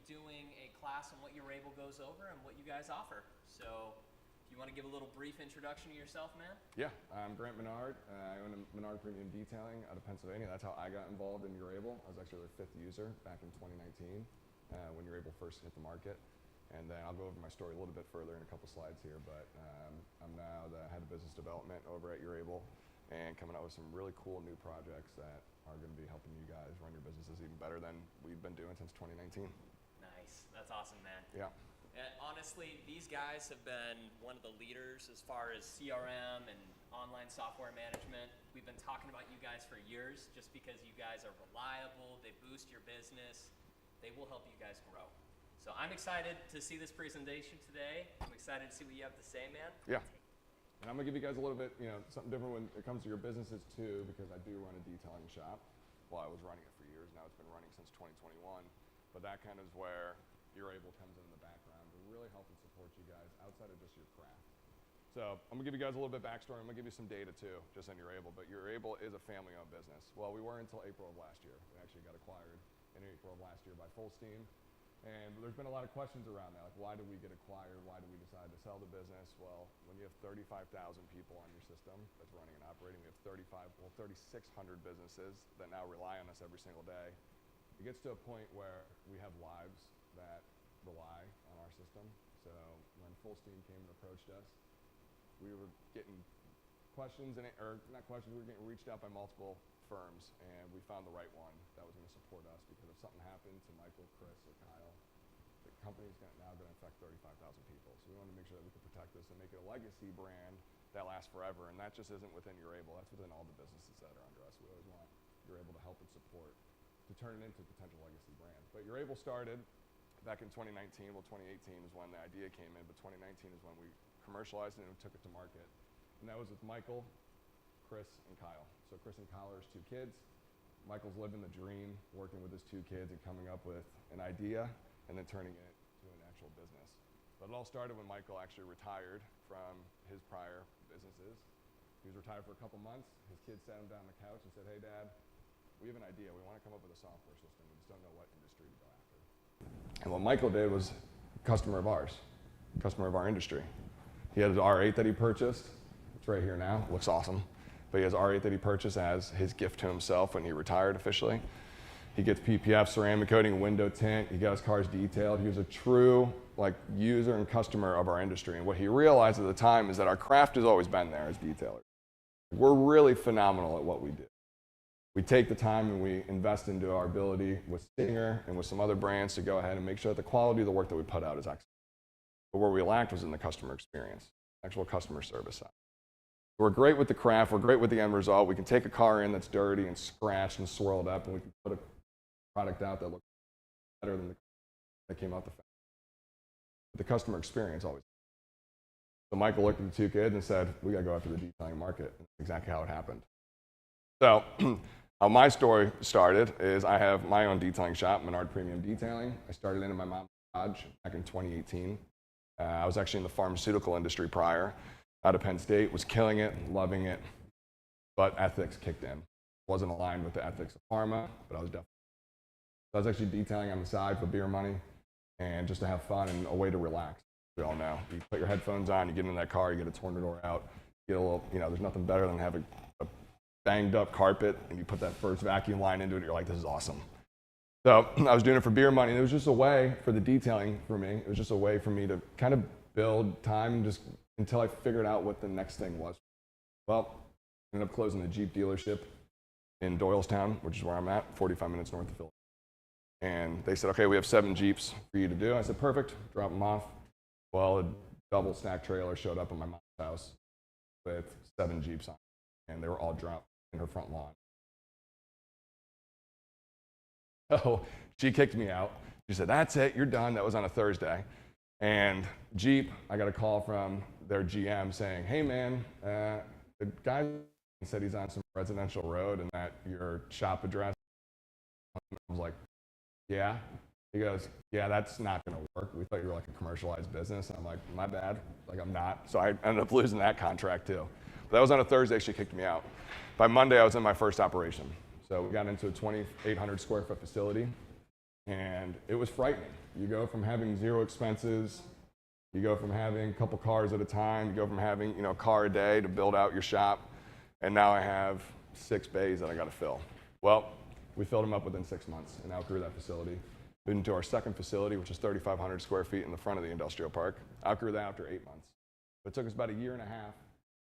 doing a class on what Urable goes over and what you guys offer. So if you want to give a little brief introduction to yourself, man. Yeah, I'm Grant Menard. I own a Menard Premium Detailing out of Pennsylvania. That's how I got involved in Urable. I was actually their 5th user back in 2019 when Urable first hit the market. And then I'll go over my story a little bit further in a couple slides here, but I'm now the head of business development over at Urable and coming out with some really cool new projects that are going to be helping you guys run your businesses even better than we've been doing since 2019. Nice. That's awesome, man. Yeah. Honestly, these guys have been one of the leaders as far as CRM and online software management. We've been talking about you guys for years just because you guys are reliable, they boost your business, they will help you guys grow. So I'm excited to see this presentation today. I'm excited to see what you have to say, man. Yeah. And I'm going to give you guys a little bit, something different when it comes to your businesses too, because I do run a detailing shop. Well, I was running it for years. Now it's been running since 2021. But that kind of is where Urable comes in the background to really help and support you guys outside of just your craft. So I'm going to give you guys a little bit of backstory. I'm going to give you some data too, just on Urable. But Urable is a family-owned business. Well, we were until April of last year. We actually got acquired in April of last year by Full Steam. And there's been a lot of questions around that, like why did we get acquired? Why did we decide to sell the business? Well, when you have 35,000 people on your system that's running and operating, we have 3,600 businesses that now rely on us every single day. It gets to a point where we have lives that rely on our system. So when Full Steam came and approached us, we were getting questions, or not questions, we were getting reached out by multiple firms, and we found the right one that was going to support us, because if something happened to Michael, Chris, or Kyle, the company's now going to affect 35,000 people. So we wanted to make sure that we could protect this and make it a legacy brand that lasts forever, and that just isn't within Urable. That's within all the businesses that are under us. We always want Urable to help and support to turn it into a potential legacy brand. But Urable started back in 2019. Well, 2018 is when the idea came in, but 2019 is when we commercialized it and took it to market. And that was with Michael, Chris, and Kyle. So Chris and Kyle are his 2 kids. Michael's living the dream, working with his 2 kids and coming up with an idea and then turning it to an actual business. But it all started when Michael actually retired from his prior businesses. He was retired for a couple months. His kids sat him down on the couch and said, "Hey, Dad, we have an idea. We want to come up with a software system. We just don't know what industry to go after." And what Michael did was a customer of ours, customer of our industry. He had his R8 that he purchased. It's right here now. Looks awesome. But he has R8 that he purchased as his gift to himself when he retired officially. He gets PPF, ceramic coating, window tint. He got his cars detailed. He was a true user and customer of our industry. And what he realized at the time is that our craft has always been there as detailers. We're really phenomenal at what we do. We take the time and we invest into our ability with Stinger and with some other brands to go ahead and make sure that the quality of the work that we put out is excellent. But where we lacked was in the customer experience, actual customer service side. We're great with the craft, we're great with the end result. We can take a car in that's dirty and scratched and swirled up, and we can put a product out that looks better than the that came out the factory. But the customer experience always. So Michael looked at the 2 kids and said, "We got to go after the detailing market." And that's exactly how it happened. So how my story started is I have my own detailing shop, Menard Premium Detailing. I started in my mom's garage back in 2018. I was actually in the pharmaceutical industry prior. Out of Penn State, was killing it, loving it, but ethics kicked in. Wasn't aligned with the ethics of pharma, but I was actually detailing on the side for beer money and just to have fun and a way to relax. We all know. You put your headphones on, you get in that car, you get a tornado out, you get a little, there's nothing better than having a banged up carpet and you put that first vacuum line into it and you're like, this is awesome. So I was doing it for beer money, and it was just a way for the detailing for me. It was just a way for me to kind of build time just until I figured out what the next thing was. Well, I ended up closing the Jeep dealership in Doylestown, which is where I'm at, 45 minutes north of Philly. And they said, "Okay, we have 7 Jeeps for you to do." I said, "Perfect, drop them off." Well, a double stack trailer showed up at my mom's house with 7 Jeeps on it, and they were all dropped in her front lawn. So she kicked me out. She said, "That's it, you're done." That was on a Thursday. And Jeep, I got a call from their GM saying, "Hey man, the guy said he's on some residential road and that your shop address." I was like, "Yeah." He goes, "Yeah, that's not gonna work. We thought you were like a commercialized business." And I'm like, "My bad, I'm not." So I ended up losing that contract too. But that was on a Thursday, she kicked me out. By Monday, I was in my first operation. So we got into a 2,800 square foot facility, and it was frightening. You go from having 0 expenses, you go from having a couple cars at a time, you go from having, a car a day to build out your shop, and now I have 6 bays that I got to fill. Well, we filled them up within 6 months and outgrew that facility. Moved into our second facility, which is 3,500 square feet in the front of the industrial park. Outgrew that after 8 months. It took us about 1.5 years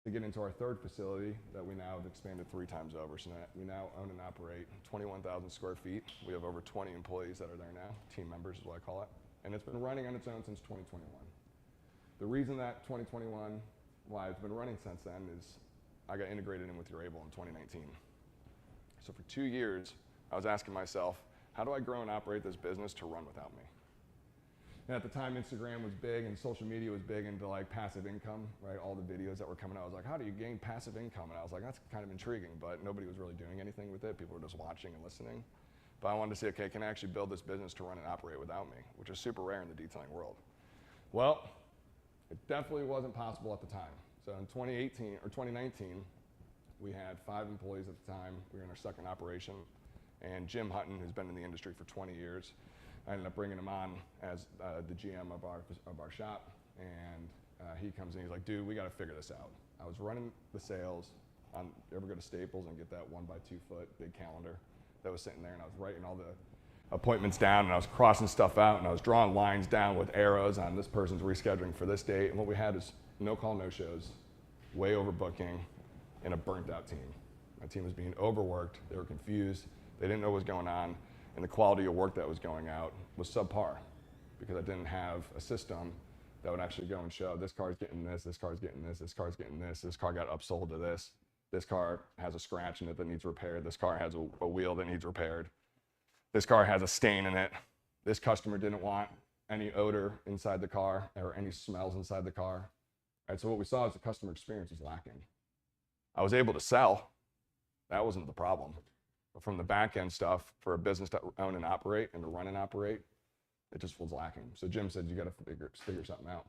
to get into our third facility that we now have expanded 3 times over. So we now own and operate 21,000 square feet. We have over 20 employees that are there now. Team members is what I call it. And it's been running on its own since 2021. The reason that 2021, why it's been running since then, is I got integrated in with Urable in 2019. So for 2 years, I was asking myself, how do I grow and operate this business to run without me? And at the time, Instagram was big and social media was big into like passive income, right? All the videos that were coming out, I was like, how do you gain passive income? And I was like, that's kind of intriguing, but nobody was really doing anything with it. People were just watching and listening. But I wanted to see, okay, can I actually build this business to run and operate without me, which is super rare in the detailing world. Well, it definitely wasn't possible at the time. So in 2019, we had 5 employees at the time. We were in our second operation. And Jim Hutton, who's been in the industry for 20 years, I ended up bringing him on as the GM of our shop. And he comes in, he's like, dude, we got to figure this out. I was running the sales on, ever go to Staples and get that 1x2 foot big calendar that was sitting there, and I was writing all the appointments down, and I was crossing stuff out, and I was drawing lines down with arrows on this person's rescheduling for this date. And what we had is no call, no shows, way overbooking, and a burnt out team. My team was being overworked, they were confused, they didn't know what was going on, and the quality of work that was going out was subpar because I didn't have a system that would actually go and show this car's getting this, this car's getting this, this car's getting this car got upsold to this car has a scratch in it that needs repaired, this car has a wheel that needs repaired, this car has a stain in it, this customer didn't want any odor inside the car or any smells inside the car. Right, so what we saw is the customer experience was lacking. I was able to sell, that wasn't the problem. But from the back end stuff, for a business to own and operate and to run and operate, it just was lacking. So Jim said, you got to figure something out.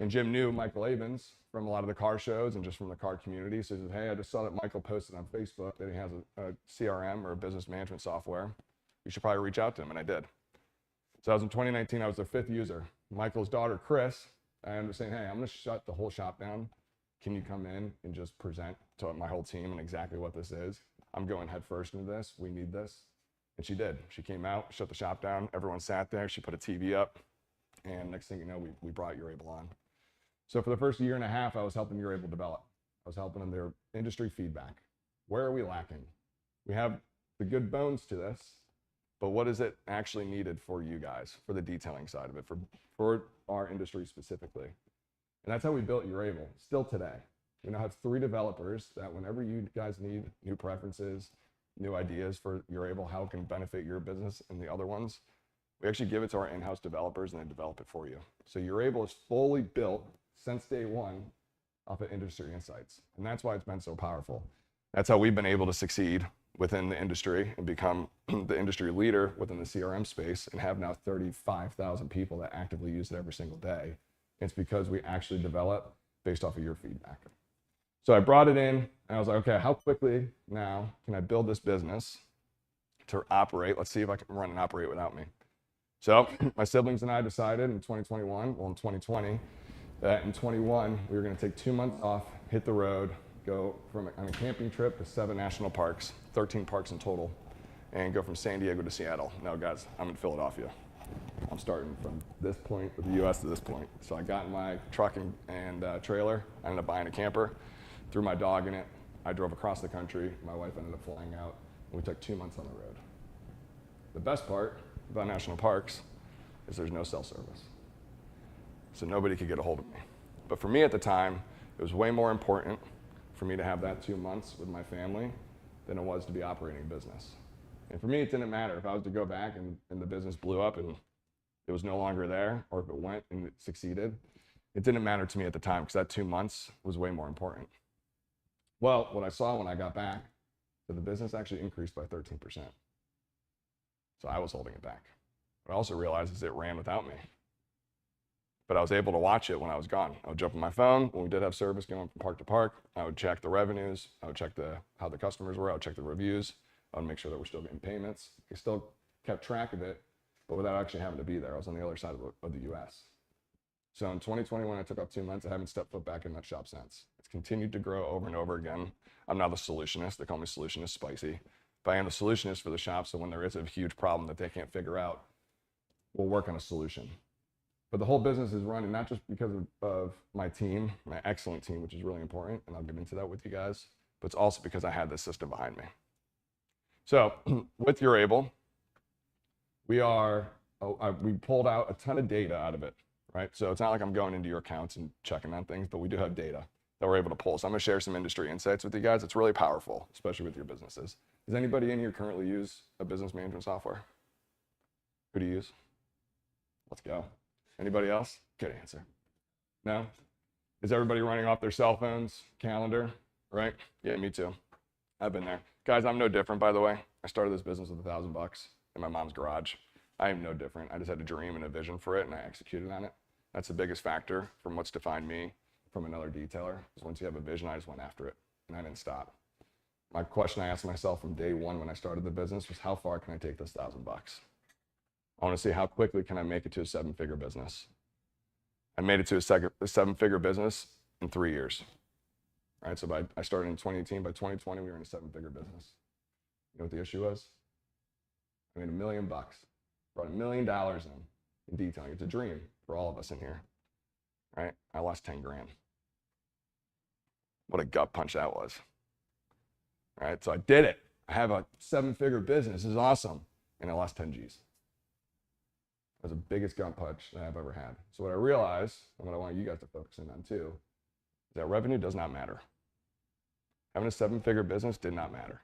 And Jim knew Michael Avens from a lot of the car shows and just from the car community. So he said, hey, I just saw that Michael posted on Facebook that he has a CRM or a business management software. You should probably reach out to him, and I did. So I was in 2019, I was their 5th user. Michael's daughter, Chris, I ended up saying, hey, I'm going to shut the whole shop down. Can you come in and just present to my whole team and exactly what this is? I'm going head first into this. We need this. And she did. She came out, shut the shop down. Everyone sat there. She put a TV up. And next thing you know, we brought Urable on. So for the first 1.5 years, I was helping Urable develop. I was helping them their industry feedback. Where are we lacking? We have the good bones to this, but what is it actually needed for you guys, for the detailing side of it, for our industry specifically? And that's how we built Urable, still today. We now have 3 developers that whenever you guys need new preferences, new ideas for Urable, how it can benefit your business and the other ones, we actually give it to our in-house developers and they develop it for you. So Urable is fully built since day one off of industry insights. And that's why it's been so powerful. That's how we've been able to succeed within the industry and become the industry leader within the CRM space and have now 35,000 people that actively use it every single day. It's because we actually develop based off of your feedback. So I brought it in and I was like, okay, how quickly now can I build this business to operate? Let's see if I can run and operate without me. So my siblings and I decided in 2020, that in 21, we were gonna take 2 months off, hit the road, go on a camping trip to 7 national parks, 13 parks in total, and go from San Diego to Seattle. No, guys, I'm in Philadelphia. I'm starting from this point of the US to this point. So I got in my truck and trailer. I ended up buying a camper, threw my dog in it. I drove across the country. My wife ended up flying out, and we took 2 months on the road. The best part about national parks is there's no cell service. So nobody could get a hold of me. But for me at the time, it was way more important for me to have that 2 months with my family than it was to be operating a business. And for me, it didn't matter if I was to go back and the business blew up and it was no longer there, or if it went and it succeeded. It didn't matter to me at the time because that 2 months was way more important. Well, what I saw when I got back, that the business actually increased by 13%. So I was holding it back. What I also realized is it ran without me. But I was able to watch it when I was gone. I would jump on my phone when we did have service going from park to park. I would check the revenues. I would check how the customers were. I would check the reviews. I would make sure that we're still getting payments. I still kept track of it, but without actually having to be there. I was on the other side of the US. So in 2021, I took off 2 months. I haven't stepped foot back in that shop since. It's continued to grow over and over again. I'm now the solutionist. They call me solutionist spicy. But I am the solutionist for the shop, so when there is a huge problem that they can't figure out, we'll work on a solution. But the whole business is running not just because of my team, my excellent team, which is really important, and I'll get into that with you guys, but it's also because I had this system behind me. So with Urable, we pulled out a ton of data out of it, right? So it's not like I'm going into your accounts and checking on things, but we do have data that we're able to pull. So I'm gonna share some industry insights with you guys. It's really powerful, especially with your businesses. Does anybody in here currently use a business management software? Who do you use? Let's go. Anybody else? Good answer. No? Is everybody running off their cell phones, calendar, right? Yeah, me too. I've been there. Guys, I'm no different, by the way. I started this business with $1,000 in my mom's garage. I am no different. I just had a dream and a vision for it, and I executed on it. That's the biggest factor from what's defined me from another detailer, is once you have a vision, I just went after it, and I didn't stop. My question I asked myself from day one when I started the business was, how far can I take this $1,000? I want to see how quickly can I make it to a 7-figure business. I made it to a 7-figure business in 3 years. All right, so I started in 2018. By 2020, we were in a 7-figure business. You know what the issue was? I made $1 million. Brought $1 million in detailing. It's a dream for all of us in here. Right? I lost 10 grand. What a gut punch that was. All right, so I did it. I have a 7-figure business. This is awesome. And I lost 10 G's. That was the biggest gut punch that I've ever had. So what I realized, and what I want you guys to focus in on too, is that revenue does not matter. Having a 7-figure business did not matter.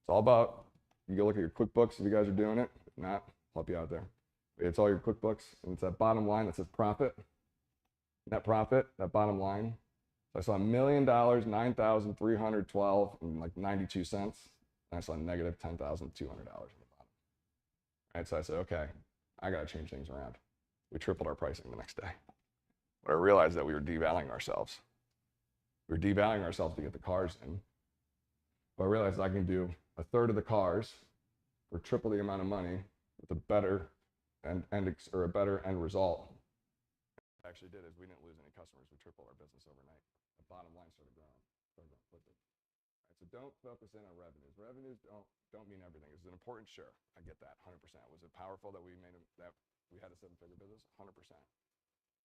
It's all about, you go look at your QuickBooks if you guys are doing it. If not, I'll help you out there. It's all your QuickBooks, and it's that bottom line that says profit. Net profit, that bottom line. So I saw $1 million, 9,312 and like 92 cents. And I saw negative $10,200 in the bottom. Right, so I said, okay, I got to change things around. We tripled our pricing the next day. But I realized that we were devaluing ourselves. We were devaluing ourselves to get the cars in. But I realized I can do a third of the cars for triple the amount of money with a better end result. What I actually did is we didn't lose any customers. We tripled our business overnight. The bottom line started growing quickly. Right, so don't focus in on revenues. Revenues don't mean everything. Is it important? Sure, I get that, 100%. Was it powerful that we had a 7-figure business? 100%.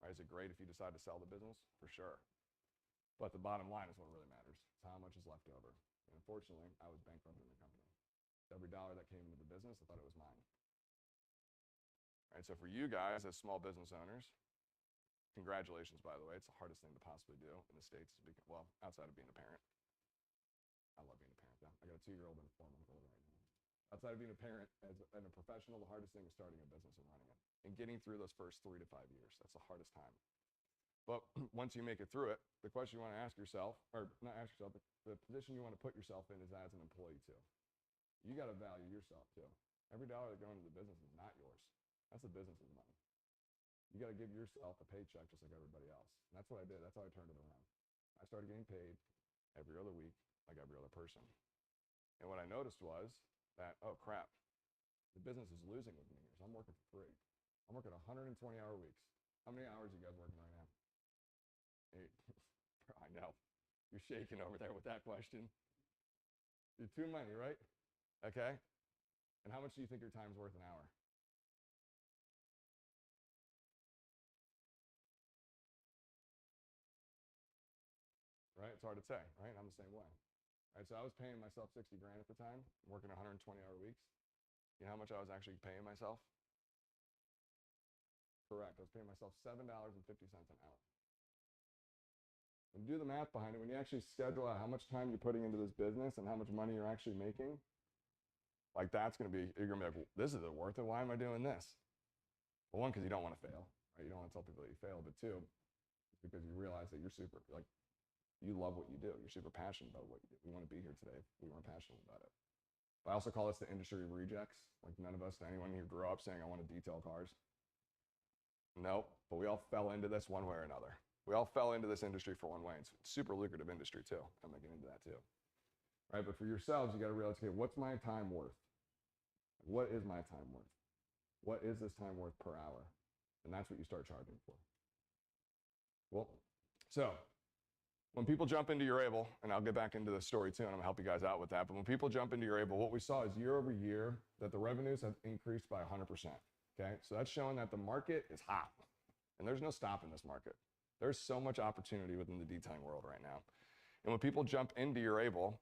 Right, is it great if you decide to sell the business? For sure. But the bottom line is what really matters. It's how much is left over. And unfortunately, I was bankrupt in the company. Every dollar that came into the business, I thought it was mine. Right, so for you guys as small business owners, congratulations, by the way. It's the hardest thing to possibly do in the States, well, outside of being a parent. I love being a parent, though. I got a 2-year-old and a 4-month-old right now. Outside of being a parent and a professional, the hardest thing is starting a business and running it. And getting through those first 3 to 5 years. That's the hardest time. But once you make it through it, the question you want to ask yourself, or not ask yourself, but the position you want to put yourself in is as an employee, too. You got to value yourself, too. Every dollar that goes into the business is not yours. That's the business's money. You got to give yourself a paycheck just like everybody else. And that's what I did. That's how I turned it around. I started getting paid every other week like every other person. And what I noticed was that, oh crap, the business is losing with me here. So I'm working for free. I'm working 120-hour weeks. How many hours are you guys working right now? 8. I know. You're shaking over there with that question. You're too many, right? Okay. And how much do you think your time's worth an hour? Right? It's hard to say, right? I'm the same way. Right? So I was paying myself 60 grand at the time, working 120-hour weeks. You know how much I was actually paying myself? Correct. I was paying myself $7.50 an hour. When you do the math behind it, when you actually schedule out how much time you're putting into this business and how much money you're actually making, like that's going to be, you're going to be like, this isn't worth it. Why am I doing this? Well, one, because you don't want to fail, right? You don't want to tell people that you fail, but two, because you realize that you're super, like, you love what you do. You're super passionate about what you do. We want to be here today if we weren't passionate about it. I also call this the industry rejects. Like none of us, anyone here grew up saying, I want to detail cars. Nope, but we all fell into this one way or another. We all fell into this industry for one way. It's a super lucrative industry too. I'm going to get into that too. Right, but for yourselves, you got to realize, okay, what's my time worth? What is my time worth? What is this time worth per hour? And that's what you start charging for. Well, so when people jump into Urable, and I'll get back into the story too, and I'm gonna help you guys out with that, but when people jump into Urable, what we saw is year over year that the revenues have increased by 100%, okay? So that's showing that the market is hot, and there's no stopping this market. There's so much opportunity within the detailing world right now. And when people jump into Urable,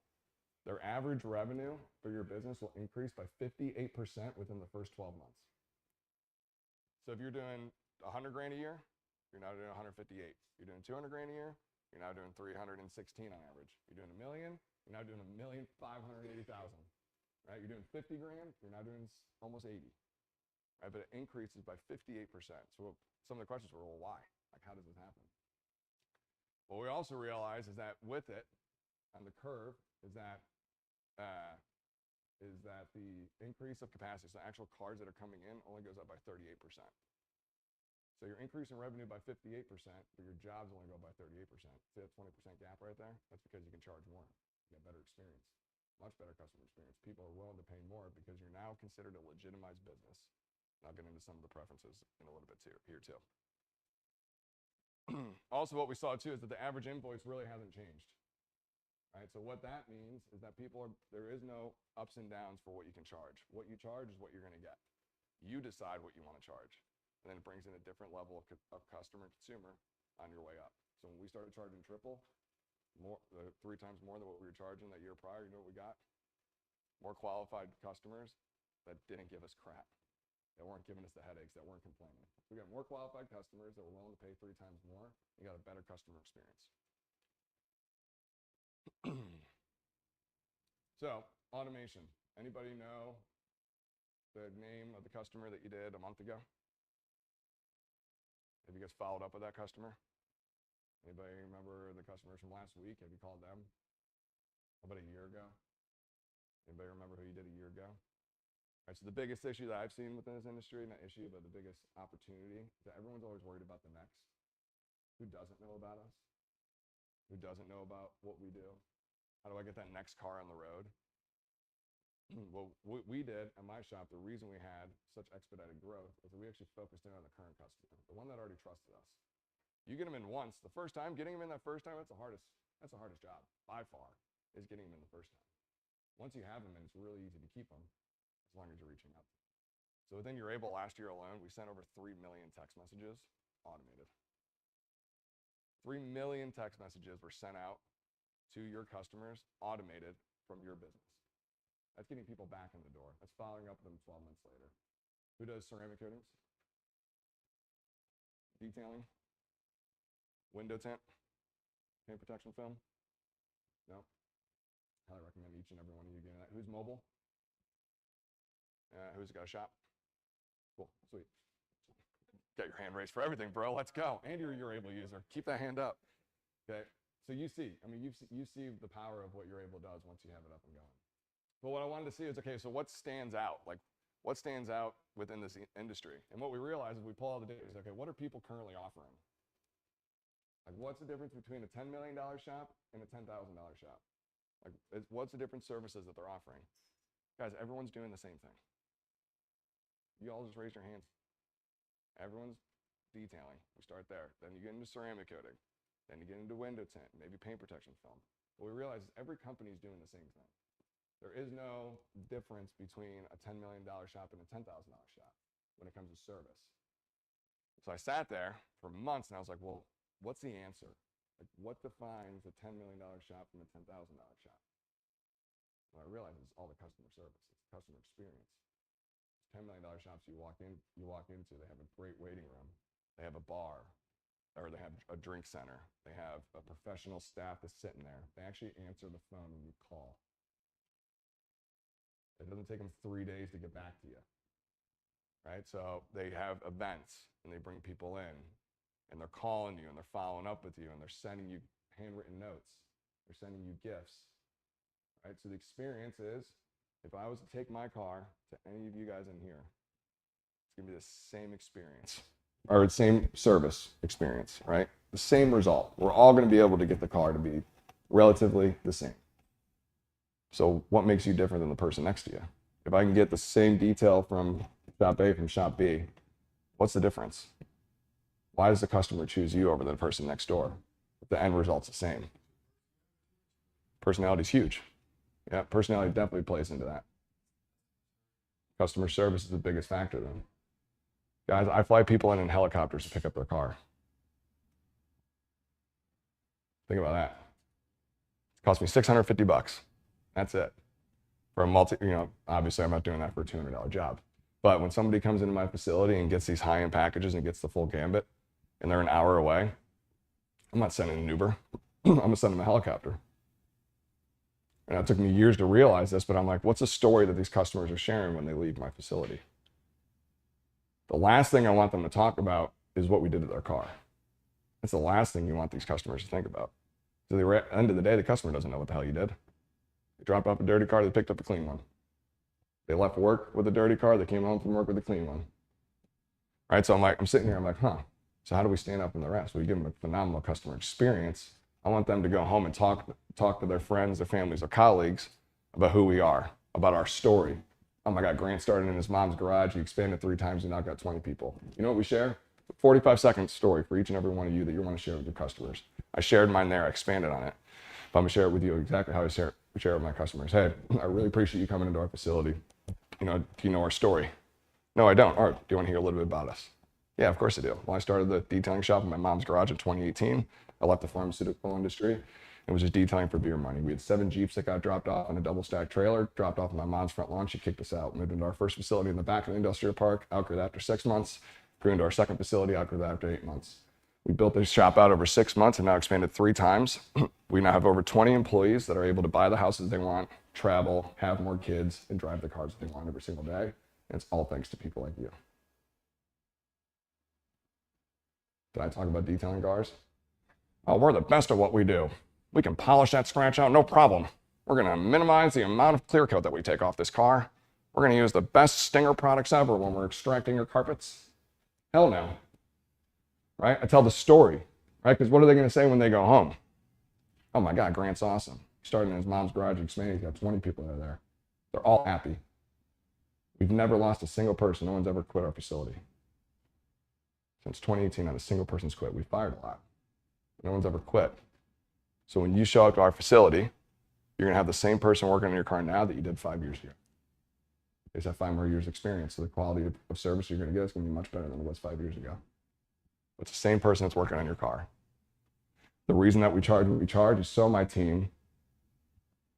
their average revenue for your business will increase by 58% within the first 12 months. So if you're doing 100 grand a year, you're now doing 158. You're doing 200 grand a year, you're now doing 316 on average. You're doing $1 million, you're now doing $1,580,000, right? You're doing 50 grand, you're now doing almost 80, right? But it increases by 58%. So some of the questions were, well, why? Like, how does this happen? What we also realize is that with it, on the curve, is that the increase of capacity, so actual cars that are coming in, only goes up by 38%. So you're increasing revenue by 58%, but your jobs only go by 38%. See that 20% gap right there? That's because you can charge more. You get better experience, much better customer experience. People are willing to pay more because you're now considered a legitimized business. And I'll get into some of the preferences in a little bit here too. Also, what we saw too is that the average invoice really hasn't changed. Right? So what that means is that there is no ups and downs for what you can charge. What you charge is what you're going to get. You decide what you want to charge. And then it brings in a different level of customer and consumer on your way up. So when we started charging triple, 3 times more than what we were charging that year prior, you know what we got? More qualified customers that didn't give us crap, that weren't giving us the headaches, that weren't complaining. We got more qualified customers that were willing to pay 3 times more. You got a better customer experience. So, automation. Anybody know the name of the customer that you did a month ago? Have you guys followed up with that customer? Anybody remember the customers from last week? Have you called them? About a year ago? Anybody remember who you did a year ago? All right, so the biggest issue that I've seen within this industry, not issue, but the biggest opportunity, is that everyone's always worried about the next. Who doesn't know about us? Who doesn't know about what we do? How do I get that next car on the road? Well, what we did at my shop, the reason we had such expedited growth is that we actually focused in on the current customer, the one that already trusted us. You get them in once, the first time, getting them in that first time, that's the hardest job, by far, is getting them in the first time. Once you have them in, it's really easy to keep them, as long as you're reaching out. So within Urable last year alone, we sent over 3 million text messages, automated. 3 million text messages were sent out to your customers, automated from your business. That's getting people back in the door. That's following up with them 12 months later. Who does ceramic coatings? Detailing? Window tint? Paint protection film? No? Highly recommend each and every one of you getting that. Who's mobile? Who's got a shop? Cool, sweet. Got your hand raised for everything, bro. Let's go. And you're a Urable user. Keep that hand up. Okay. So you see the power of what Urable does once you have it up and going. But what I wanted to see is, okay, so what stands out? Like, what stands out within this industry? And what we realize is we pull all the data, is, okay, what are people currently offering? Like, what's the difference between a $10 million shop and a $10,000 shop? Like, what's the different services that they're offering? Guys, everyone's doing the same thing. You all just raise your hands. Everyone's detailing. We start there. Then you get into ceramic coating. Then you get into window tint, maybe paint protection film. What we realize is every company is doing the same thing. There is no difference between a $10 million shop and a $10,000 shop when it comes to service. So I sat there for months and I was like, well, what's the answer? Like, what defines a $10 million shop from a $10,000 shop? Well, I realized it's all the customer service. It's customer experience. $10 million shops you walk into, they have a great waiting room. They have a bar, or they have a drink center. They have a professional staff that's sitting there. They actually answer the phone when you call. It doesn't take them 3 days to get back to you, right? So they have events and they bring people in and they're calling you and they're following up with you and they're sending you handwritten notes. They're sending you gifts, right? So the experience is, if I was to take my car to any of you guys in here, it's gonna be the same experience, or the same service experience, right? The same result. We're all gonna be able to get the car to be relatively the same. So what makes you different than the person next to you? If I can get the same detail from shop A from shop B. What's the difference? Why does the customer choose you over the person next door? If the end result's the same. Personality's huge. Yeah, personality definitely plays into that. Customer service is the biggest factor then. Guys, I fly people in helicopters to pick up their car. Think about that. It cost me $650. That's it. For a obviously I'm not doing that for a $200 job. But when somebody comes into my facility and gets these high-end packages and gets the full gambit, and they're an hour away, I'm not sending an Uber. I'm gonna send them a helicopter. And it took me years to realize this, but I'm like, what's the story that these customers are sharing when they leave my facility? The last thing I want them to talk about is what we did to their car. That's the last thing you want these customers to think about. So at the end of the day, the customer doesn't know what the hell you did. They dropped off a dirty car, they picked up a clean one. They left work with a dirty car, they came home from work with a clean one. Right? So I'm sitting here, I'm like, so how do we stand up from the rest? We give them a phenomenal customer experience. I want them to go home and talk to their friends, their families, their colleagues about who we are, about our story. Oh my God, Grant started in his mom's garage. He expanded 3 times and now got 20 people. You know what we share? 45-second story for each and every one of you that you want to share with your customers. I shared mine there, I expanded on it. But I'm gonna share it with you exactly how I share it with my customers. Hey, I really appreciate you coming into our facility. Do you know our story? No, I don't. All right, do you want to hear a little bit about us? Yeah, of course I do. Well, I started the detailing shop in my mom's garage in 2018. I left the pharmaceutical industry and was just detailing for beer money. We had 7 Jeeps that got dropped off on a double stack trailer, dropped off in my mom's front lawn. She kicked us out, moved into our first facility in the back of the industrial park, outgrew that after 6 months, grew into our second facility, outgrew that after 8 months. We built this shop out over 6 months and now expanded 3 times. We now have over 20 employees that are able to buy the houses they want, travel, have more kids, and drive the cars that they want every single day. And it's all thanks to people like you. Did I talk about detailing cars? Oh, we're the best at what we do. We can polish that scratch out, no problem. We're gonna minimize the amount of clear coat that we take off this car. We're gonna use the best Stinger products ever when we're extracting your carpets. Hell no, right? I tell the story, right? Because what are they gonna say when they go home? Oh my God, Grant's awesome. He started in his mom's garage, expanded, he's got 20 people that are there. They're all happy. We've never lost a single person. No one's ever quit our facility. Since 2018, not a single person's quit. We fired a lot. No one's ever quit. So when you show up to our facility, you're gonna have the same person working on your car now that you did 5 years ago. They just have 5 more years experience, so the quality of service you're gonna get is gonna be much better than it was 5 years ago. It's the same person that's working on your car. The reason that we charge what we charge is so my team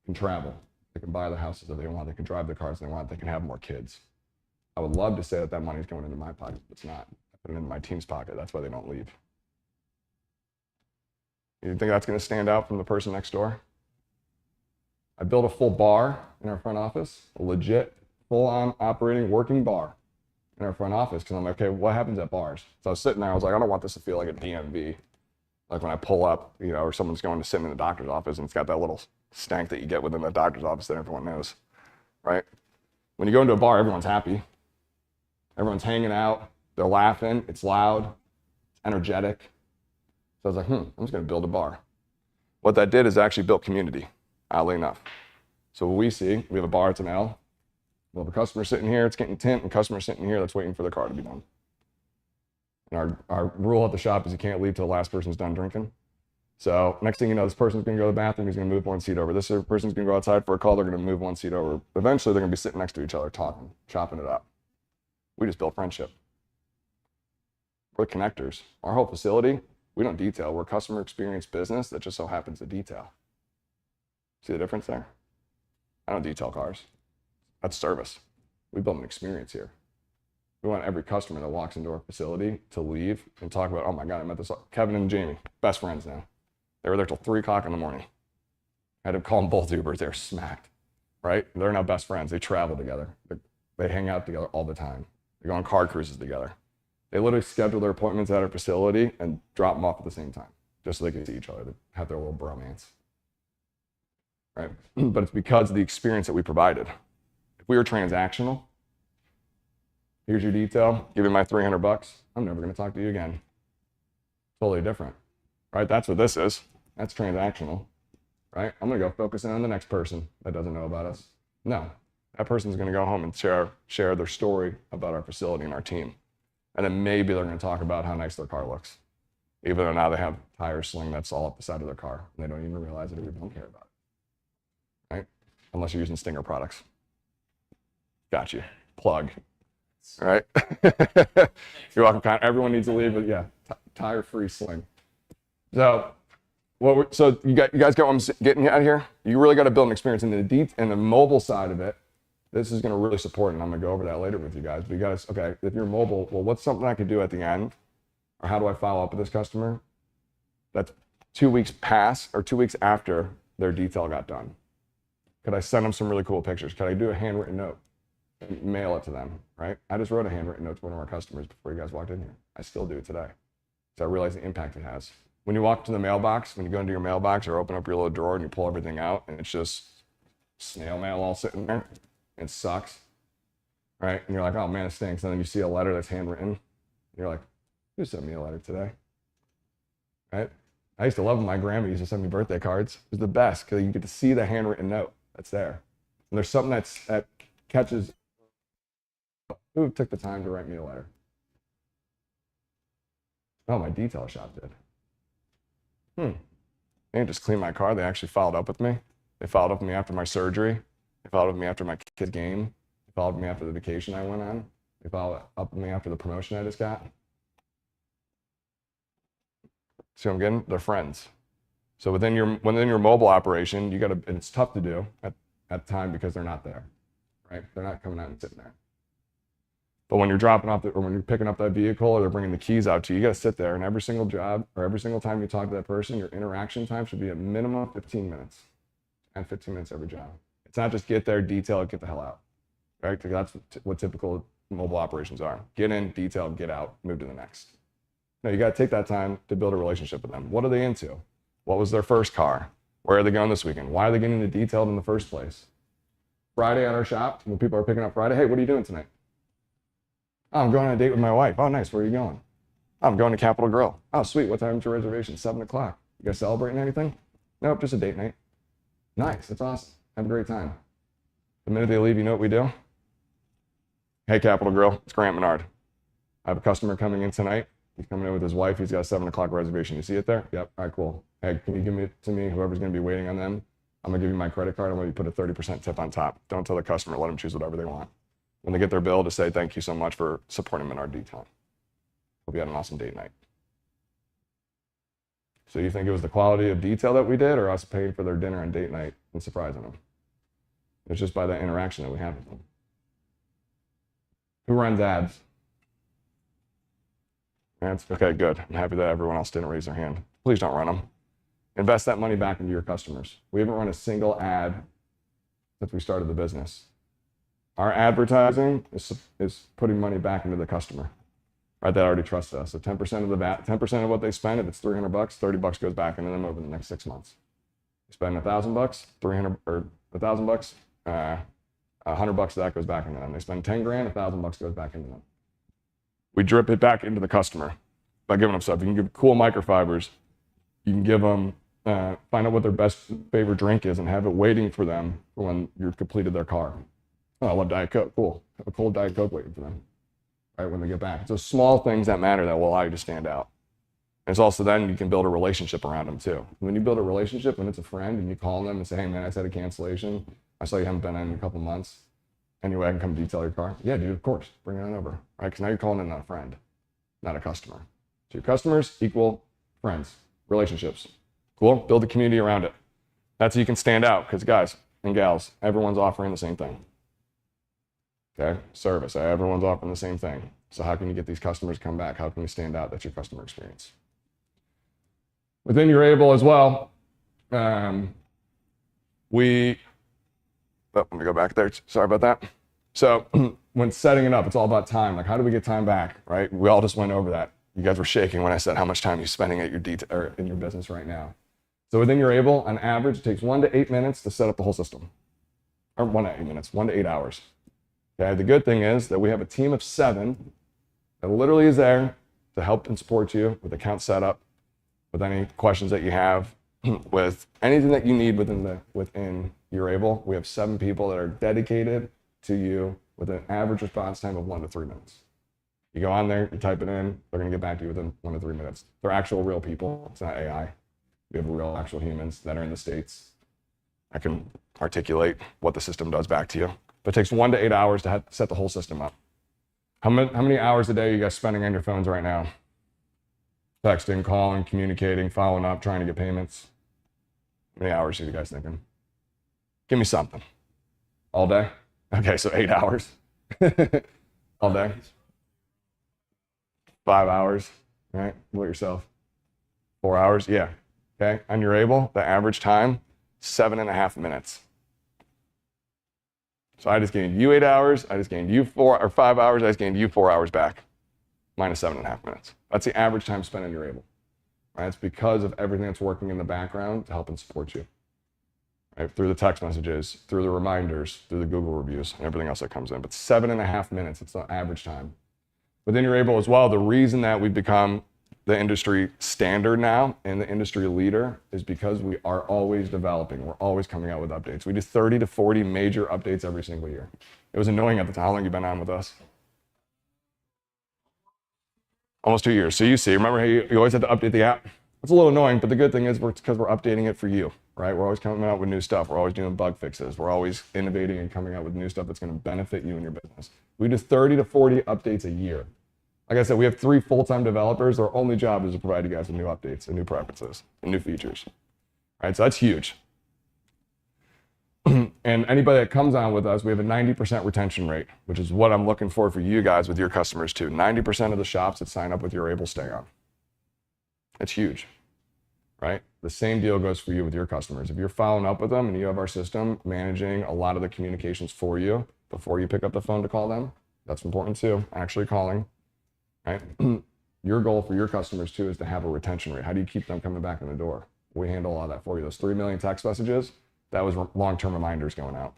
can travel. They can buy the houses that they want, they can drive the cars they want, they can have more kids. I would love to say that money is going into my pocket, but it's not. I put it into my team's pocket, that's why they don't leave. You think that's gonna stand out from the person next door? I built a full bar in our front office, a legit, full-on operating, working bar in our front office, because I'm like, okay, what happens at bars? So I was sitting there, I was like, I don't want this to feel like a DMV. Like when I pull up, or someone's going to sit in the doctor's office and it's got that little stank that you get within the doctor's office that everyone knows, right? When you go into a bar, everyone's happy. Everyone's hanging out, they're laughing, it's loud, it's energetic. So I was like, I'm just gonna build a bar. What that did is actually built community, oddly enough. So what we see, we have a bar, it's an L. We'll have a customer sitting here, it's getting tint, and a customer sitting here that's waiting for their car to be done. And our rule at the shop is you can't leave till the last person's done drinking. So next thing you know, this person's gonna go to the bathroom, he's gonna move 1 seat over. This person's gonna go outside for a call, they're gonna move 1 seat over. Eventually they're gonna be sitting next to each other, talking, chopping it up. We just built friendship. We're connectors. Our whole facility, we don't detail. We're a customer experience business that just so happens to detail. See the difference there? I don't detail cars. That's service. We build an experience here. We want every customer that walks into our facility to leave and talk about, oh my God, I met this, Kevin and Jamie, best friends now. They were there till 3 o'clock in the morning. I had to call them both Ubers, they're smacked, right? They're now best friends, they travel together. They hang out together all the time. They go on car cruises together. They literally schedule their appointments at our facility and drop them off at the same time, just so they can see each other, to have their little bromance, right? But it's because of the experience that we provided. If we were transactional, here's your detail, give me my $300, I'm never gonna talk to you again. Totally different, right? That's what this is. That's transactional, right? I'm gonna go focus in on the next person that doesn't know about us. No, That person's going to go home and share their story about our facility and our team. And then maybe they're going to talk about how nice their car looks, even though now they have a tire sling that's all up the side of their car. And they don't even realize it or even don't care about it, right? Unless you're using Stinger products. Got you. Plug. All right? You're welcome, Connor. Everyone needs to leave, but yeah, tire-free sling. So, so you guys get what I'm getting at here? You really got to build an experience in the mobile side of it. This is going to really support, and I'm going to go over that later with you guys. But you guys, okay, if you're mobile, well, what's something I could do at the end? Or how do I follow up with this customer? That's 2 weeks past or 2 weeks after their detail got done. Could I send them some really cool pictures? Could I do a handwritten note and mail it to them, right? I just wrote a handwritten note to one of our customers before you guys walked in here. I still do it today. So I realize the impact it has. When you walk to the mailbox, when you go into your mailbox or open up your little drawer and you pull everything out and it's just snail mail all sitting there, it sucks, right? And you're like, oh man, it stinks. And then you see a letter that's handwritten. And you're like, who sent me a letter today, right? I used to love when my grandma used to send me birthday cards. It was the best because you get to see the handwritten note that's there. And there's something that catches, who took the time to write me a letter? Oh, my detail shop did. They didn't just clean my car. They actually followed up with me. They followed up with me after my surgery. They followed up with me after my kid's game. They followed up with me after the vacation I went on. They followed up with me after the promotion I just got. See what I'm getting? They're friends. So within your mobile operation, you got to, and it's tough to do at the time because they're not there, right? They're not coming out and sitting there. But when you're dropping off, or when you're picking up that vehicle, or they're bringing the keys out to you, you got to sit there. And every single job, or every single time you talk to that person, your interaction time should be a minimum of 15 minutes, and 15 minutes every job. It's not just get there, detail it, get the hell out, right? That's what typical mobile operations are. Get in, detail, get out, move to the next. No, you got to take that time to build a relationship with them. What are they into? What was their first car? Where are they going this weekend? Why are they getting into detailed in the first place? Friday at our shop, when people are picking up Friday, hey, what are you doing tonight? Oh, I'm going on a date with my wife. Oh, nice. Where are you going? Oh, I'm going to Capitol Grill. Oh, sweet. What time's your reservation? 7 o'clock. You guys celebrating anything? Nope, just a date night. Nice. That's awesome. Have a great time. The minute they leave, you know what we do? Hey, Capitol Grill. It's Grant Menard. I have a customer coming in tonight. He's coming in with his wife. He's got a 7 o'clock reservation. You see it there? Yep. All right, cool. Hey, can you give it to me? Whoever's going to be waiting on them, I'm going to give you my credit card. I'm going to put a 30% tip on top. Don't tell the customer. Let them choose whatever they want. When they get their bill, to say thank you so much for supporting Menard Detailing. Hope you had an awesome date night. So you think it was the quality of detail that we did, or us paying for their dinner and date night and surprising them? It's just by the interaction that we have with them. Who runs ads? Okay, good. I'm happy that everyone else didn't raise their hand. Please don't run them. Invest that money back into your customers. We haven't run a single ad since we started the business. Our advertising is putting money back into the customer, right? That already trusts us. So 10% of the 10% of what they spend, if it's $300, $30 goes back into them over the next 6 months. You spend $1,000, 300 or $1,000, $100 of that goes back into them. They spend 10 grand, $1,000 goes back into them. We drip it back into the customer by giving them stuff. You can give cool microfibers. You can give them, find out what their best favorite drink is and have it waiting for them for when you've completed their car. Oh, I love Diet Coke. Cool. Have a cold Diet Coke waiting for them, right, when they get back. It's those small things that matter that will allow you to stand out. And it's also then you can build a relationship around them too. When you build a relationship, when it's a friend and you call them and say, hey man, I just had a cancellation. I saw you haven't been in a couple months. Anyway, I can come detail your car. Yeah, dude, of course. Bring it on over, right? Because now you're calling in not a friend, not a customer. So your customers equal friends, relationships. Cool. Build a community around it. That's how you can stand out, because guys and gals, everyone's offering the same thing. Okay, service. Everyone's offering the same thing. So how can you get these customers to come back? How can you stand out? That's your customer experience. Within Urable as well, let me go back there. Sorry about that. So when setting it up, it's all about time. Like, how do we get time back, right? We all just went over that. You guys were shaking when I said how much time you're spending at your or in your business right now. So within Urable, on average, it takes 1 to 8 minutes to set up the whole system. Or 1 to 8 minutes, 1 to 8 hours. Okay, the good thing is that we have a team of 7 that literally is there to help and support you with account setup, with any questions that you have, with anything that you need within Urable. We have 7 people that are dedicated to you with an average response time of 1 to 3 minutes. You go on there, you type it in, they're gonna get back to you within 1 to 3 minutes. They're actual real people, it's not AI. We have real actual humans that are in the States. I can articulate what the system does back to you. But it takes 1 to 8 hours to set the whole system up. How many hours a day are you guys spending on your phones right now? Texting, calling, communicating, following up, trying to get payments. How many hours are you guys thinking? Give me something. All day? Okay, so 8 hours. All day? 5 hours, right? What yourself? 4 hours? Yeah. Okay, on your Urable, the average time, 7.5 minutes. So I just gained you 8 hours, I just gained you 5 hours, I just gained you 4 hours back, minus 7.5 minutes. That's the average time spent on your Urable. Right? It's because of everything that's working in the background to help and support you. Right? Through the text messages, through the reminders, through the Google reviews, and everything else that comes in. But 7.5 minutes, it's the average time. Within your Urable as well, the reason that we've become the industry standard now and the industry leader is because we are always developing. We're always coming out with updates. We do 30 to 40 major updates every single year. It was annoying at the time. How long have you been on with us? Almost 2 years. So you see, remember how you always had to update the app? It's a little annoying, but the good thing is it's because we're updating it for you, right? We're always coming out with new stuff. We're always doing bug fixes. We're always innovating and coming out with new stuff that's going to benefit you and your business. We do 30 to 40 updates a year. Like I said, we have 3 full-time developers. Their only job is to provide you guys with new updates and new preferences and new features. All right, so that's huge. And anybody that comes on with us, we have a 90% retention rate, which is what I'm looking for you guys with your customers too. 90% of the shops that sign up with your Urable stay on. It's huge, right? The same deal goes for you with your customers. If you're following up with them and you have our system managing a lot of the communications for you before you pick up the phone to call them, that's important too, actually calling. Right? Your goal for your customers too is to have a retention rate. How do you keep them coming back in the door? We handle all that for you. Those 3 million text messages, that was long-term reminders going out.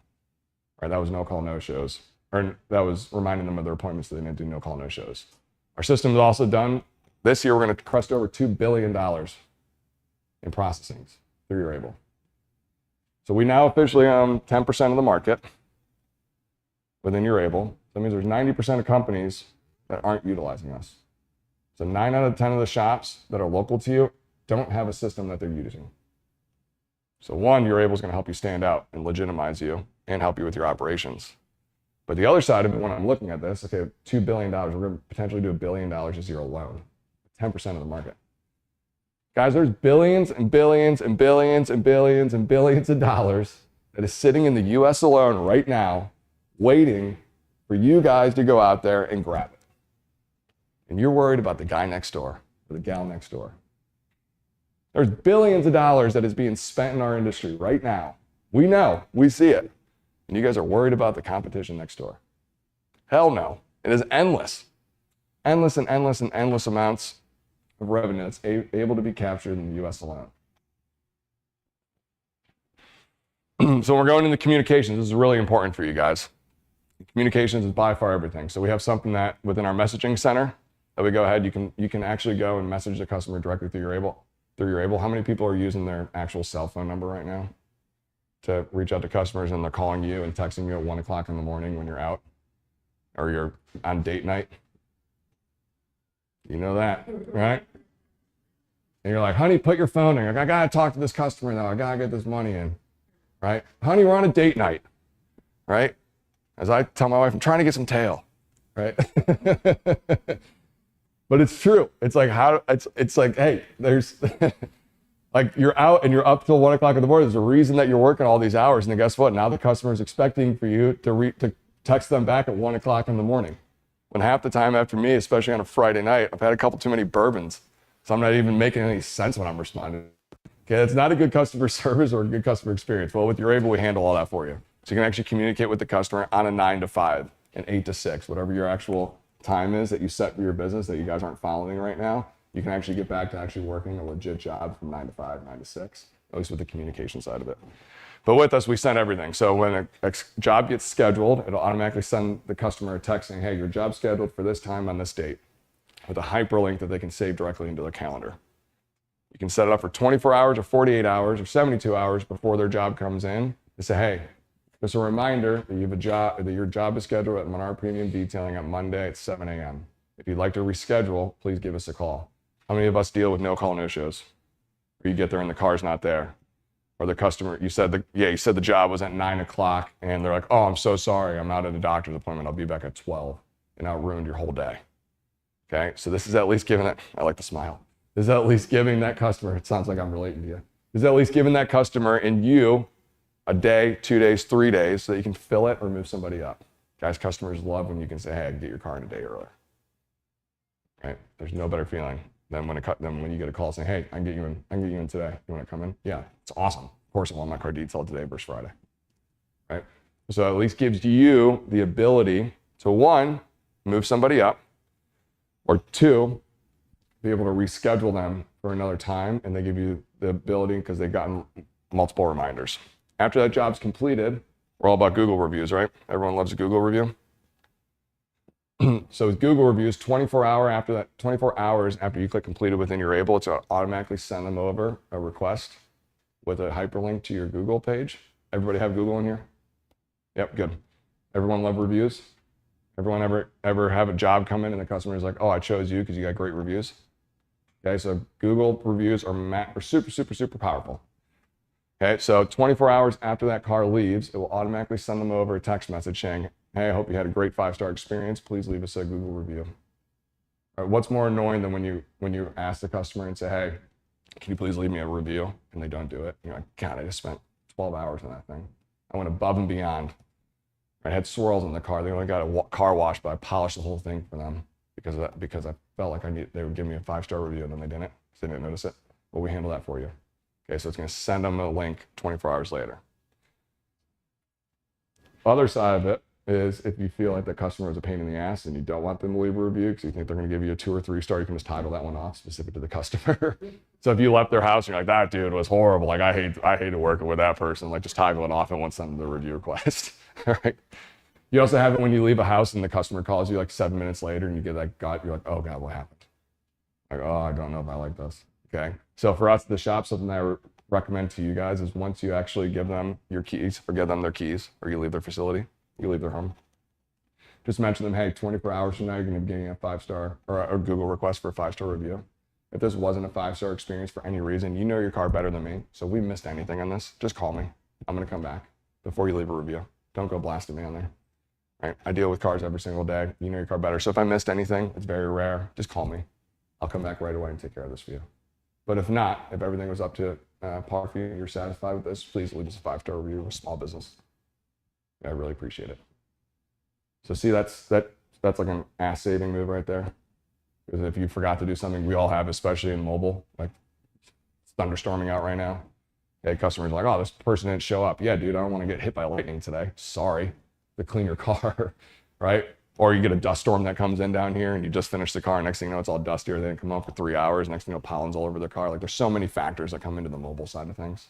Right? That was no-call, no-shows. Or that was reminding them of their appointments so they didn't do no-call, no-shows. Our system is also done. This year, we're going to crest over $2 billion in processing through your Urable. So we now officially own 10% of the market within your Urable. That means there's 90% of companies that aren't utilizing us. So 9 out of 10 of the shops that are local to you don't have a system that they're using. So one, your Urable is going to help you stand out and legitimize you and help you with your operations. But the other side of it, when I'm looking at this, okay, $2 billion, we're going to potentially do $1 billion this year alone, 10% of the market. Guys, there's billions and billions and billions and billions and billions of dollars that is sitting in the US alone right now, waiting for you guys to go out there and grab it. And you're worried about the guy next door or the gal next door. There's billions of dollars that is being spent in our industry right now. We know, we see it. And you guys are worried about the competition next door. Hell no. It is endless. Endless and endless and endless amounts of revenue that's able to be captured in the US alone. So we're going into communications. This is really important for you guys. Communications is by far everything. So we have something that within our messaging center that we go ahead, you can actually go and message the customer directly through your Urable. How many people are using their actual cell phone number right now to reach out to customers, and they're calling you and texting you at 1 o'clock in the morning when you're out or you're on date night? You know that, right? And you're like, honey, put your phone in. Like, I gotta talk to this customer now. I gotta get this money in, right? Honey, we're on a date night, right? As I tell my wife, I'm trying to get some tail, right? But it's true. It's like, it's like, hey, there's, like, you're out and you're up till 1 o'clock in the morning. There's a reason that you're working all these hours. And then guess what? Now the customer is expecting for you to text them back at 1 o'clock in the morning. When half the time after me, especially on a Friday night, I've had a couple too many bourbons. So I'm not even making any sense when I'm responding. Okay, that's not a good customer service or a good customer experience. Well, with your Urable, we handle all that for you. So you can actually communicate with the customer on a 9 to 5 and 8 to 6, whatever your actual time is that you set for your business that you guys aren't following right now. You can actually get back to actually working a legit job from 9 to 5, 9 to 6, at least with the communication side of it. But with us, we send everything. So when a job gets scheduled, it'll automatically send the customer a text saying, hey, your job's scheduled for this time on this date, with a hyperlink that they can save directly into their calendar. You can set it up for 24 hours or 48 hours or 72 hours before their job comes in. They say, hey, Just a reminder that you have a job, that your job is scheduled at Menard Premium Detailing on Monday at 7 a.m. If you'd like to reschedule, please give us a call. How many of us deal with no call, no shows? Or you get there and the car's not there? Or the customer, you said the job was at 9 o'clock and they're like, oh, I'm so sorry, I'm out at a doctor's appointment, I'll be back at 12. And now it ruined your whole day. Okay, so this is at least giving that, I like to smile. This is at least giving that customer, it sounds like I'm relating to you. This is at least giving that customer and you a day, 2 days, 3 days so that you can fill it or move somebody up. Guys, customers love when you can say, hey, I can get your car in a day earlier. Right? There's no better feeling than when you get a call saying, hey, I can get you in today. You want to come in? Yeah, it's awesome. Of course I want my car detailed today versus Friday. Right? So at least gives you the ability to, one, move somebody up, or two, be able to reschedule them for another time, and they give you the ability because they've gotten multiple reminders. After that job's completed, we're all about Google reviews, right? Everyone loves a Google review. So with Google reviews, 24 hours after you click completed within Urable, it's to automatically send them over a request with a hyperlink to your Google page. Everybody have Google in here? Yep, good. Everyone love reviews? Everyone ever have a job come in and the customer is like, oh, I chose you because you got great reviews? Okay, so Google reviews are super, super, super powerful. Okay, so 24 hours after that car leaves, it will automatically send them over a text message saying, hey, I hope you had a great 5-star experience. Please leave us a Google review. All right, what's more annoying than when you ask the customer and say, hey, can you please leave me a review? And they don't do it. You're like, God, I just spent 12 hours on that thing. I went above and beyond. I had swirls in the car. They only got a car wash, but I polished the whole thing for them because I felt like they would give me a 5-star review, and then they didn't. So they didn't notice it. Well, we handle that for you. Okay, so it's going to send them a link 24 hours later. Other side of it is if you feel like the customer is a pain in the ass and you don't want them to leave a review because you think they're going to give you a 2 or 3-star, you can just toggle that one off specific to the customer. So if you left their house and you're like, that dude was horrible, like I hated working with that person, like just toggle it off and once send them the review request. All right. You also have it when you leave a house and the customer calls you like 7 minutes later and you get that gut, you're like, oh God, what happened? Like, oh, I don't know if I like this. Okay. So for us at the shop, something that I recommend to you guys is once you actually give them your keys or give them their keys or you leave their facility, you leave their home, just mention them, hey, 24 hours from now, you're going to be getting a 5-star or a Google request for a 5-star review. If this wasn't a 5-star experience for any reason, you know your car better than me. So if we missed anything on this, just call me. I'm going to come back before you leave a review. Don't go blasting me on there. Right? I deal with cars every single day. You know your car better. So if I missed anything, it's very rare. Just call me. I'll come back right away and take care of this for you. But if not, if everything was up to par for you, you're satisfied with this, please leave us a 5-star review with small business. I really appreciate it. So see, that's like an ass saving move right there. Because if you forgot to do something, we all have, especially in mobile, like it's thunderstorming out right now. Hey, customers are like, oh, this person didn't show up. Yeah, dude, I don't want to get hit by lightning today. Sorry. To clean your car, right? Or you get a dust storm that comes in down here and you just finish the car. Next thing you know, it's all dusty, or they didn't come up for 3 hours. Next thing you know, pollen's all over their car. Like there's so many factors that come into the mobile side of things.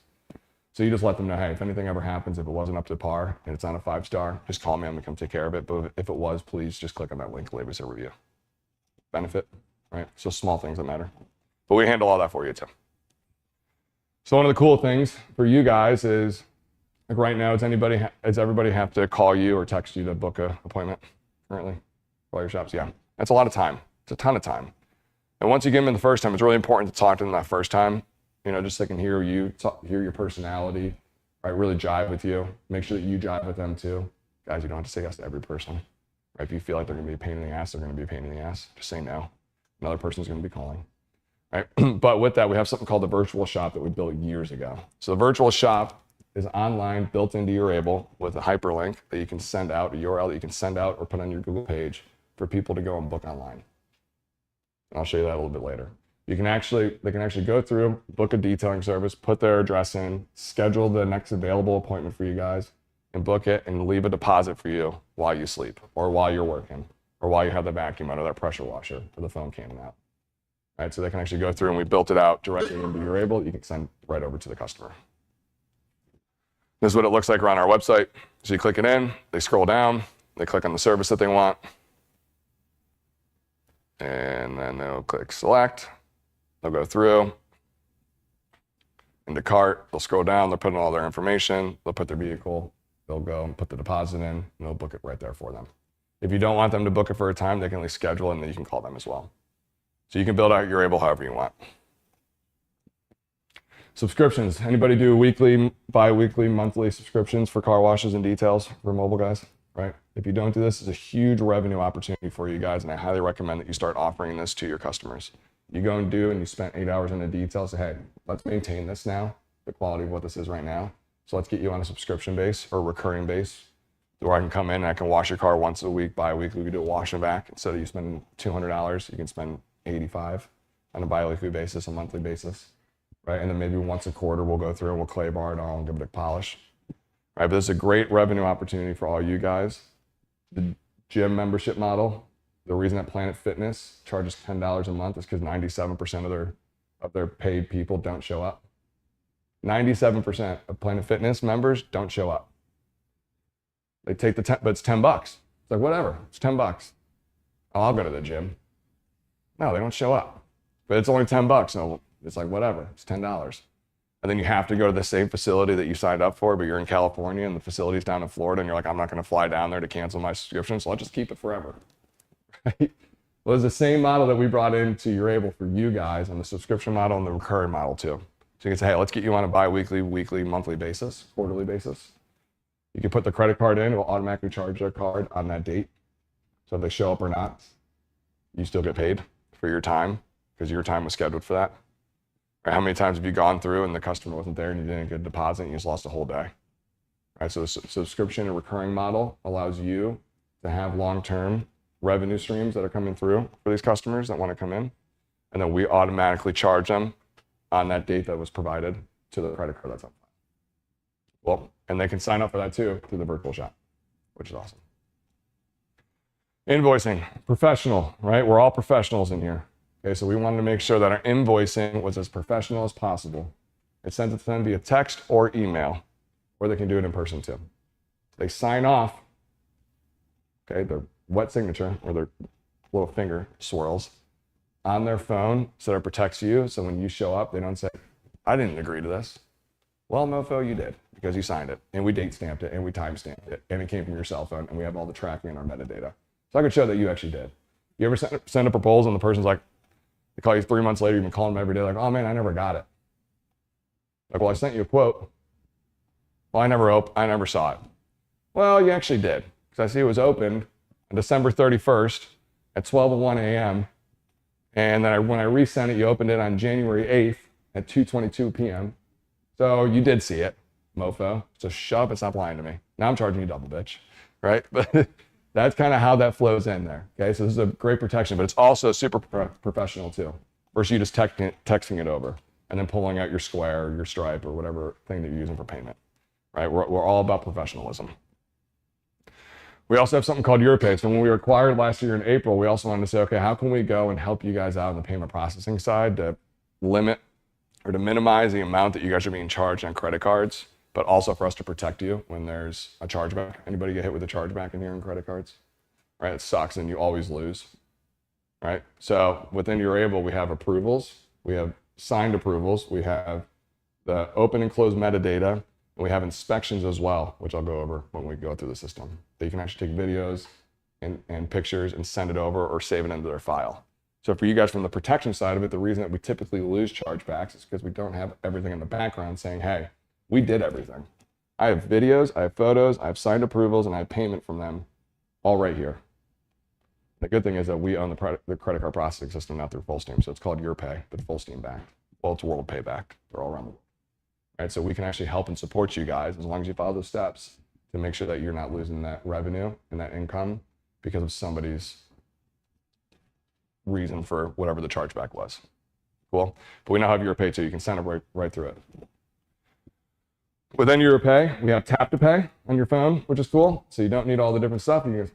So you just let them know, hey, if anything ever happens, if it wasn't up to par and it's not a 5-star, just call me. I'm gonna come take care of it. But if it was, please just click on that link, leave us a review. Benefit, right? So small things that matter. But we handle all that for you too. So one of the cool things for you guys is, like right now, does everybody have to call you or text you to book an appointment currently for all your shops? Yeah, that's a lot of time. It's a ton of time. And once you get them in the first time, it's really important to talk to them that first time, you know, just so they can hear you, hear your personality, right? Really jive with you. Make sure that you jive with them too. Guys, you don't have to say yes to every person, right? If you feel like they're gonna be a pain in the ass, they're gonna be a pain in the ass. Just say no. Another person's gonna be calling, right? But with that, we have something called the virtual shop that we built years ago. So the virtual shop is online, built into Urable with a hyperlink that you can send out, a URL that you can send out or put on your Google page for people to go and book online. And I'll show you that a little bit later. They can actually go through, book a detailing service, put their address in, schedule the next available appointment for you guys, and book it and leave a deposit for you while you sleep or while you're working or while you have the vacuum out or that pressure washer or the phone cannon out. All right, so they can actually go through, and we built it out directly into Urable. You can send right over to the customer. This is what it looks like around our website. So you click it in, they scroll down, they click on the service that they want, and then they'll click select. They'll go through into cart, they'll scroll down, they'll put in all their information, they'll put their vehicle they'll go and put the deposit in, and they'll book it right there for them. If you don't want them to book it for a time, they can at least schedule it, and then you can call them as well. So you can build out Urable however you want. Subscriptions. Anybody do weekly, bi-weekly, monthly subscriptions for car washes and details for mobile guys, right? If you don't do this, it's a huge revenue opportunity for you guys, and I highly recommend that you start offering this to your customers. You go and you spent 8 hours in the details, say, hey, let's maintain this now, the quality of what this is right now. So let's get you on a subscription base or recurring base where I can come in and I can wash your car once a week, bi-weekly. We can do a wash and back. Instead of you spending $200, you can spend $85 on a bi-weekly basis, a monthly basis. Right? And then maybe once a quarter, we'll go through and we'll clay bar it all and give it a polish. Right? But this is a great revenue opportunity for all you guys. The gym membership model, the reason that Planet Fitness charges $10 a month is because 97% of their paid people don't show up. 97% of Planet Fitness members don't show up. They take the 10, but it's $10. It's like, whatever, it's $10. Oh, I'll go to the gym. No, they don't show up. But it's only $10. So it's like, whatever, it's $10. And then you have to go to the same facility that you signed up for, but you're in California and the facility's down in Florida, and you're like, I'm not gonna fly down there to cancel my subscription, so I'll just keep it forever, right? Well, it's the same model that we brought into Urable for you guys, and the subscription model and the recurring model too. So you can say, hey, let's get you on a bi-weekly, weekly, monthly basis, quarterly basis. You can put the credit card in, it will automatically charge their card on that date. So if they show up or not, you still get paid for your time, because your time was scheduled for that. Right? How many times have you gone through and the customer wasn't there and you didn't get a deposit and you just lost a whole day? Right? So the subscription and recurring model allows you to have long-term revenue streams that are coming through for these customers that want to come in. And then we automatically charge them on that date that was provided to the credit card that's on file. Well, and they can sign up for that too through the virtual shop, which is awesome. Invoicing, professional, right? We're all professionals in here. Okay, so we wanted to make sure that our invoicing was as professional as possible. It sends it to them via text or email, or they can do it in person too. They sign off, okay, their wet signature or their little finger swirls on their phone so that it protects you. So when you show up, they don't say, I didn't agree to this. Well, mofo, you did, because you signed it, and we date stamped it, and we time stamped it, and it came from your cell phone, and we have all the tracking and our metadata. So I could show that you actually did. You ever send a proposal and the person's like, they call you 3 months later, you've been calling them every day, like, oh man, I never got it. Like, well, I sent you a quote. Well, I never saw it. Well, you actually did, because I see it was opened on December 31st at 12:01 a.m. And then when I resent it, you opened it on January 8th at 2:22 p.m. So you did see it, mofo. So shut up and stop lying to me. Now I'm charging you double, bitch, right? But that's kind of how that flows in there. Okay, so this is a great protection, but it's also super professional too. Versus you just texting it over and then pulling out your Square or your Stripe or whatever thing that you're using for payment, right? We're all about professionalism. We also have something called Urable. So when we were acquired last year in April, we also wanted to say, okay, how can we go and help you guys out on the payment processing side to limit or to minimize the amount that you guys are being charged on credit cards, but also for us to protect you when there's a chargeback. Anybody get hit with a chargeback in here on credit cards? Right, it sucks and you always lose, right? So within Urable, we have approvals, we have signed approvals, we have the open and close metadata, and we have inspections as well, which I'll go over when we go through the system. That you can actually take videos and pictures and send it over or save it into their file. So for you guys from the protection side of it, the reason that we typically lose chargebacks is because we don't have everything in the background saying, hey, we did everything. I have videos, I have photos, I have signed approvals, and I have payment from them all right here. The good thing is that we own the credit card processing system now through Fullsteam. So it's called YourPay, but Fullsteam backed. Well, it's WorldPay backed. They're all around the world. Right? So we can actually help and support you guys as long as you follow those steps to make sure that you're not losing that revenue and that income because of somebody's reason for whatever the chargeback was. Cool. But we now have YourPay too. You can send it right through it. Within YourPay, we have tap to pay on your phone, which is cool. So you don't need all the different stuff. You can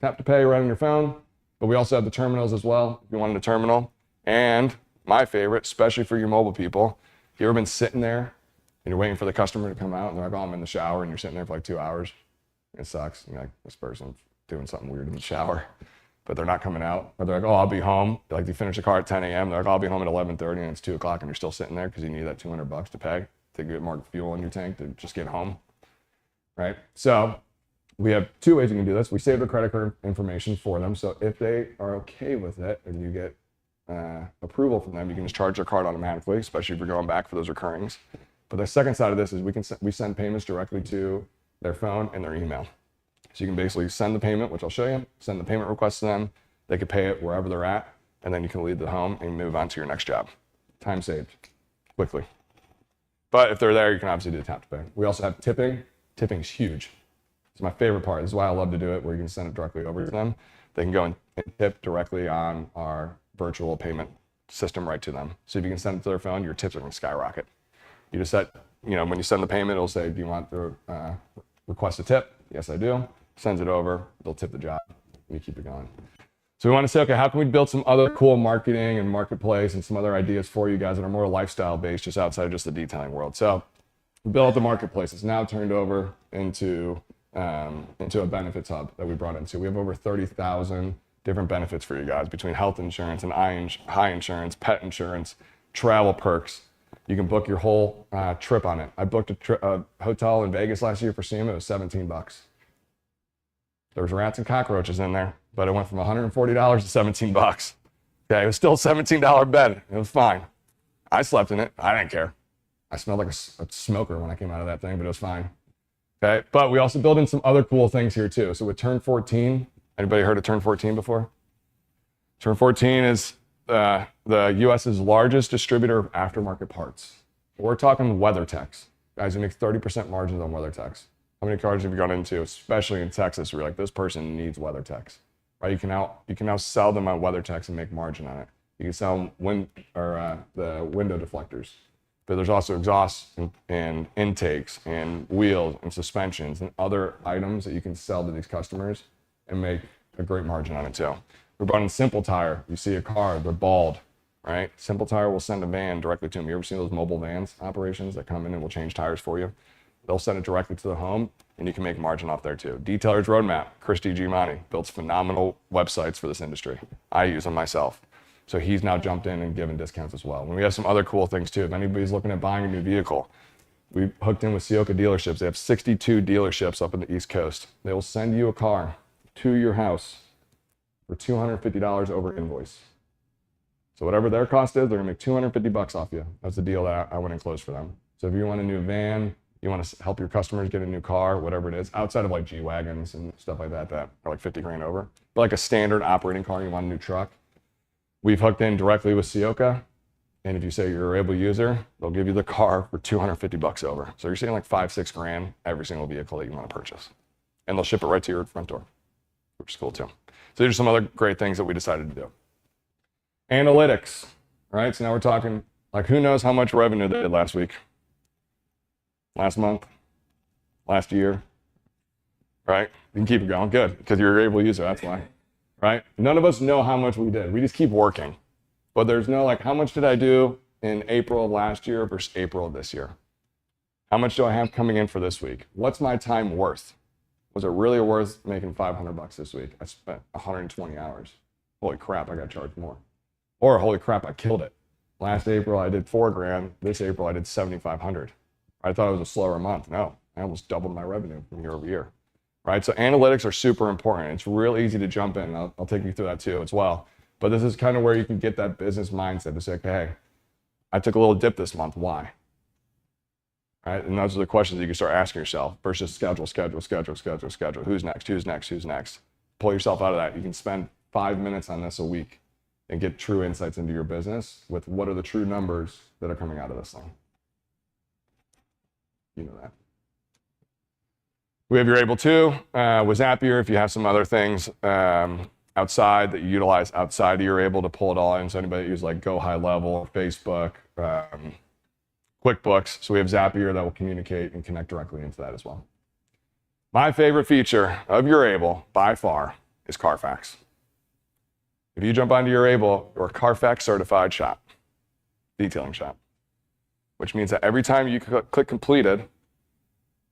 tap to pay right on your phone. But we also have the terminals as well, if you wanted a terminal. And my favorite, especially for your mobile people, if you ever been sitting there and you're waiting for the customer to come out and they're like, oh, I'm in the shower, and you're sitting there for like 2 hours. It sucks. You're like, this person's doing something weird in the shower, but they're not coming out. Or they're like, oh, I'll be home. Like, you finish the car at 10 a.m. They're like, I'll be home at 11:30, and it's 2 o'clock, and you're still sitting there because you need that $200 to pay to get more fuel in your tank to just get home, right? So we have two ways you can do this. We save the credit card information for them. So if they are okay with it and you get approval from them, you can just charge their card automatically, especially if you're going back for those recurrings. But the second side of this is we send payments directly to their phone and their email. So you can basically send the payment, which I'll show you, send the payment request to them. They can pay it wherever they're at, and then you can leave the home and move on to your next job. Time saved quickly. But if they're there, you can obviously do tap to pay. We also have tipping. Tipping is huge. It's my favorite part. This is why I love to do it, where you can send it directly over to them. They can go and tip directly on our virtual payment system right to them. So if you can send it to their phone, your tips are going to skyrocket. You just set, when you send the payment, it'll say, do you want to request a tip? Yes, I do. Sends it over. They'll tip the job. And you keep it going. So we want to say, okay, how can we build some other cool marketing and marketplace and some other ideas for you guys that are more lifestyle based, just outside of just the detailing world. So we built the marketplace. It's now turned over into a benefits hub that we brought into. We have over 30,000 different benefits for you guys between health insurance and high insurance, pet insurance, travel perks. You can book your whole trip on it. I booked a hotel in Vegas last year for SEMA. It was $17. There was rats and cockroaches in there, but it went from $140 to $17. Okay, it was still a $17 bed. It was fine. I slept in it. I didn't care. I smelled like a smoker when I came out of that thing, but it was fine. Okay, but we also built in some other cool things here too. So with Turn 14, anybody heard of Turn 14 before? Turn 14 is the US's largest distributor of aftermarket parts. We're talking WeatherTechs. Guys, who make 30% margins on WeatherTechs. How many cars have you gone into, especially in Texas, where you're like, this person needs WeatherTechs, right? You can now sell them on WeatherTechs and make margin on it. You can sell the window deflectors, but there's also exhausts and intakes and wheels and suspensions and other items that you can sell to these customers and make a great margin on it too. We brought in Simple Tire. You see a car, they're bald, right? Simple Tire will send a van directly to them. You ever seen those mobile vans operations that come in and will change tires for you? They'll send it directly to the home, and you can make margin off there too. Detailer's Roadmap, Christy Giamatti builds phenomenal websites for this industry. I use them myself. So he's now jumped in and given discounts as well. And we have some other cool things too. If anybody's looking at buying a new vehicle, we hooked in with Sioka dealerships. They have 62 dealerships up in the East Coast. They will send you a car to your house for $250 over invoice. So whatever their cost is, they're gonna make $250 off you. That's the deal that I went and closed for them. So if you want a new van, you want to help your customers get a new car, whatever it is, outside of like G-Wagons and stuff like that are like 50 grand over. But like a standard operating car, you want a new truck, we've hooked in directly with Sioka. And if you say you're a Urable user, they'll give you the car for $250 over. So you're saving like 5-6 grand every single vehicle that you want to purchase. And they'll ship it right to your front door, which is cool too. So these are some other great things that we decided to do. Analytics, right? So now we're talking like, who knows how much revenue they did last week? Last month, last year, right? You can keep it going, good, because you're a Urable user, that's why, right? None of us know how much we did. We just keep working. But there's no like, how much did I do in April of last year versus April of this year? How much do I have coming in for this week? What's my time worth? Was it really worth making $500 this week? I spent 120 hours. Holy crap, I got charged more. Or holy crap, I killed it. Last April, I did $4 grand. This April, I did 7,500. I thought it was a slower month. No, I almost doubled my revenue from year over year, right? So analytics are super important. It's real easy to jump in. I'll take you through that too as well. But this is kind of where you can get that business mindset to say, okay, hey, I took a little dip this month. Why? Right? And those are the questions you can start asking yourself versus schedule. Who's next? Pull yourself out of that. You can spend 5 minutes on this a week and get true insights into your business with what are the true numbers that are coming out of this thing. You know that. We have Urable too. With Zapier, if you have some other things outside that you utilize outside of Urable to pull it all in. So anybody that uses like Go High Level, Facebook, QuickBooks. So we have Zapier that will communicate and connect directly into that as well. My favorite feature of Urable by far is Carfax. If you jump onto Urable, you're a Carfax certified shop, detailing shop, which means that every time you click completed,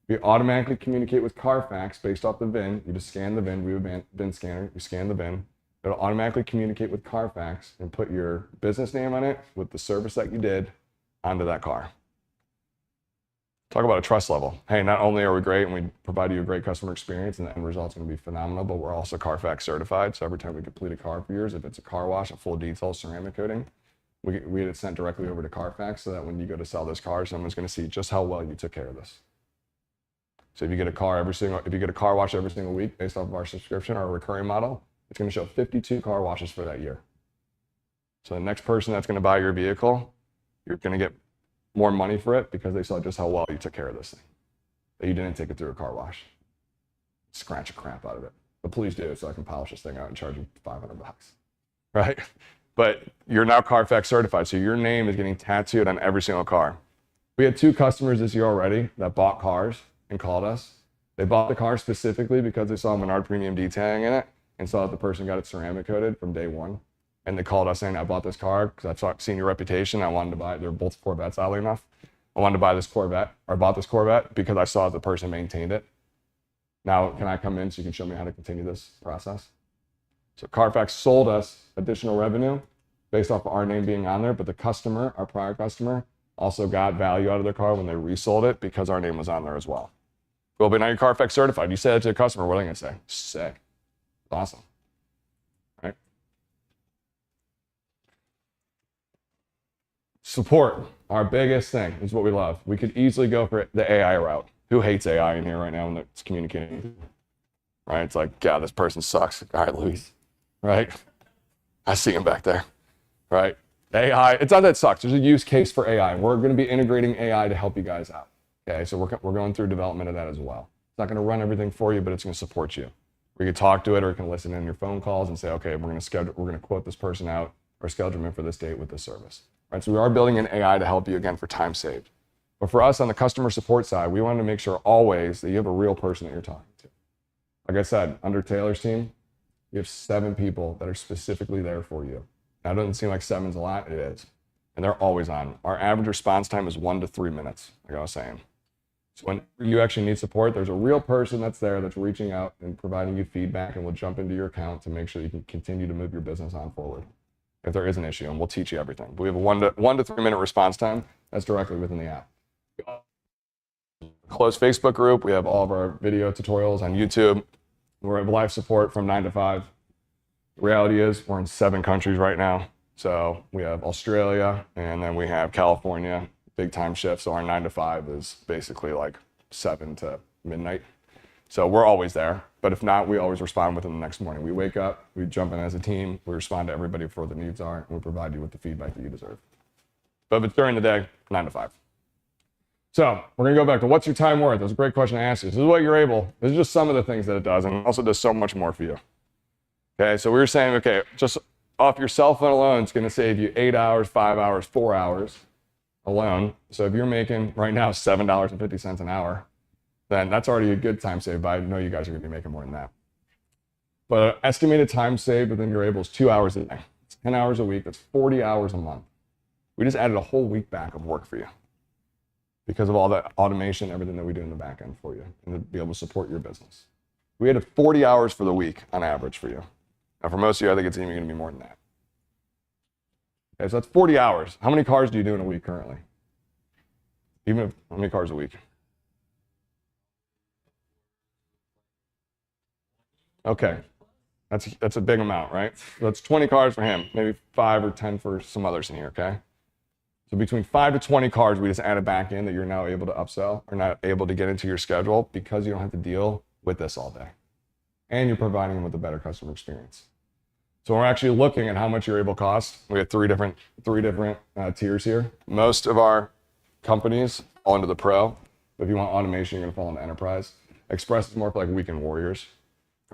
we automatically communicate with Carfax based off the VIN. You just scan the VIN, we have a VIN scanner, you scan the VIN. It'll automatically communicate with Carfax and put your business name on it with the service that you did onto that car. Talk about a trust level. Hey, not only are we great and we provide you a great customer experience and the end result's gonna be phenomenal, but we're also Carfax certified. So every time we complete a car for yours, if it's a car wash, a full detail ceramic coating, we get it sent directly over to Carfax so that when you go to sell this car, someone's gonna see just how well you took care of this. So if you get a car wash every single week based off of our subscription or recurring model, it's gonna show 52 car washes for that year. So the next person that's gonna buy your vehicle, you're gonna get more money for it because they saw just how well you took care of this thing. That you didn't take it through a car wash. Scratch the crap out of it. But please do so I can polish this thing out and charge you $500, right? But you're now Carfax certified, so your name is getting tattooed on every single car. We had 2 customers this year already that bought cars and called us. They bought the car specifically because they saw Menard Premium Detailing in it and saw that the person got it ceramic coated from day one. And they called us saying, I bought this car because I've seen your reputation. I wanted to buy it. They're both Corvettes, oddly enough. I wanted to buy this Corvette, or bought this Corvette because I saw the person maintained it. Now, can I come in so you can show me how to continue this process? So Carfax sold us additional revenue based off of our name being on there, but the customer, our prior customer, also got value out of their car when they resold it because our name was on there as well. Well, but now you're Carfax certified. You say that to the customer, what are they gonna say? Sick. Awesome. Right? Support, our biggest thing, is what we love. We could easily go for the AI route. Who hates AI in here right now when it's communicating? Right? It's like, yeah, this person sucks. All right, Luis. Right? I see him back there. Right? AI, it's not that it sucks. There's a use case for AI. We're going to be integrating AI to help you guys out. Okay, so we're going through development of that as well. It's not going to run everything for you, but it's going to support you. We can talk to it, or you can listen in your phone calls and say, okay, we're going to quote this person out or schedule them in for this date with this service. Right? So we are building an AI to help you, again, for time saved. But for us on the customer support side, we want to make sure always that you have a real person that you're talking to. Like I said, under Taylor's team, you have 7 people that are specifically there for you. Now, it doesn't seem like 7's a lot, it is. And they're always on. Our average response time is 1 to 3 minutes, like I was saying. So when you actually need support, there's a real person that's there that's reaching out and providing you feedback, and will jump into your account to make sure you can continue to move your business on forward if there is an issue, and we'll teach you everything. But we have a 1 to 3 minute response time that's directly within the app. Closed Facebook group. We have all of our video tutorials on YouTube. We have live support from 9 to 5. The reality is we're in 7 countries right now. So we have Australia, and then we have California, big time shift. So our 9 to 5 is basically like 7 to midnight. So we're always there. But if not, we always respond within the next morning. We wake up, we jump in as a team, we respond to everybody for what the needs are, and we provide you with the feedback that you deserve. But if it's during the day, 9 to 5. So we're gonna go back to what's your time worth? That's a great question to ask you. This is what you're able. This is just some of the things that it does, and it also does so much more for you. Okay, so we were saying, okay, just off your cell phone alone, it's gonna save you 8 hours, 5 hours, 4 hours alone. So if you're making right now $7.50 an hour, then that's already a good time save, but I know you guys are gonna be making more than that. But estimated time saved within your able is 2 hours a day. It's 10 hours a week, that's 40 hours a month. We just added a whole week back of work for you because of all that automation, everything that we do in the back end for you, and to be able to support your business. We added 40 hours for the week on average for you. Now for most of you, I think it's even gonna be more than that. Okay, so that's 40 hours. How many cars do you do in a week currently? How many cars a week? Okay, that's a big amount, right? So that's 20 cars for him, maybe 5 or 10 for some others in here, okay? So between 5 to 20 cars, we just added back in that you're now able to upsell or not able to get into your schedule because you don't have to deal with this all day. And you're providing them with a better customer experience. So we're actually looking at how much your able costs. We have three different tiers here. Most of our companies fall into the pro, but if you want automation, you're gonna fall into enterprise. Express is more for like weekend warriors,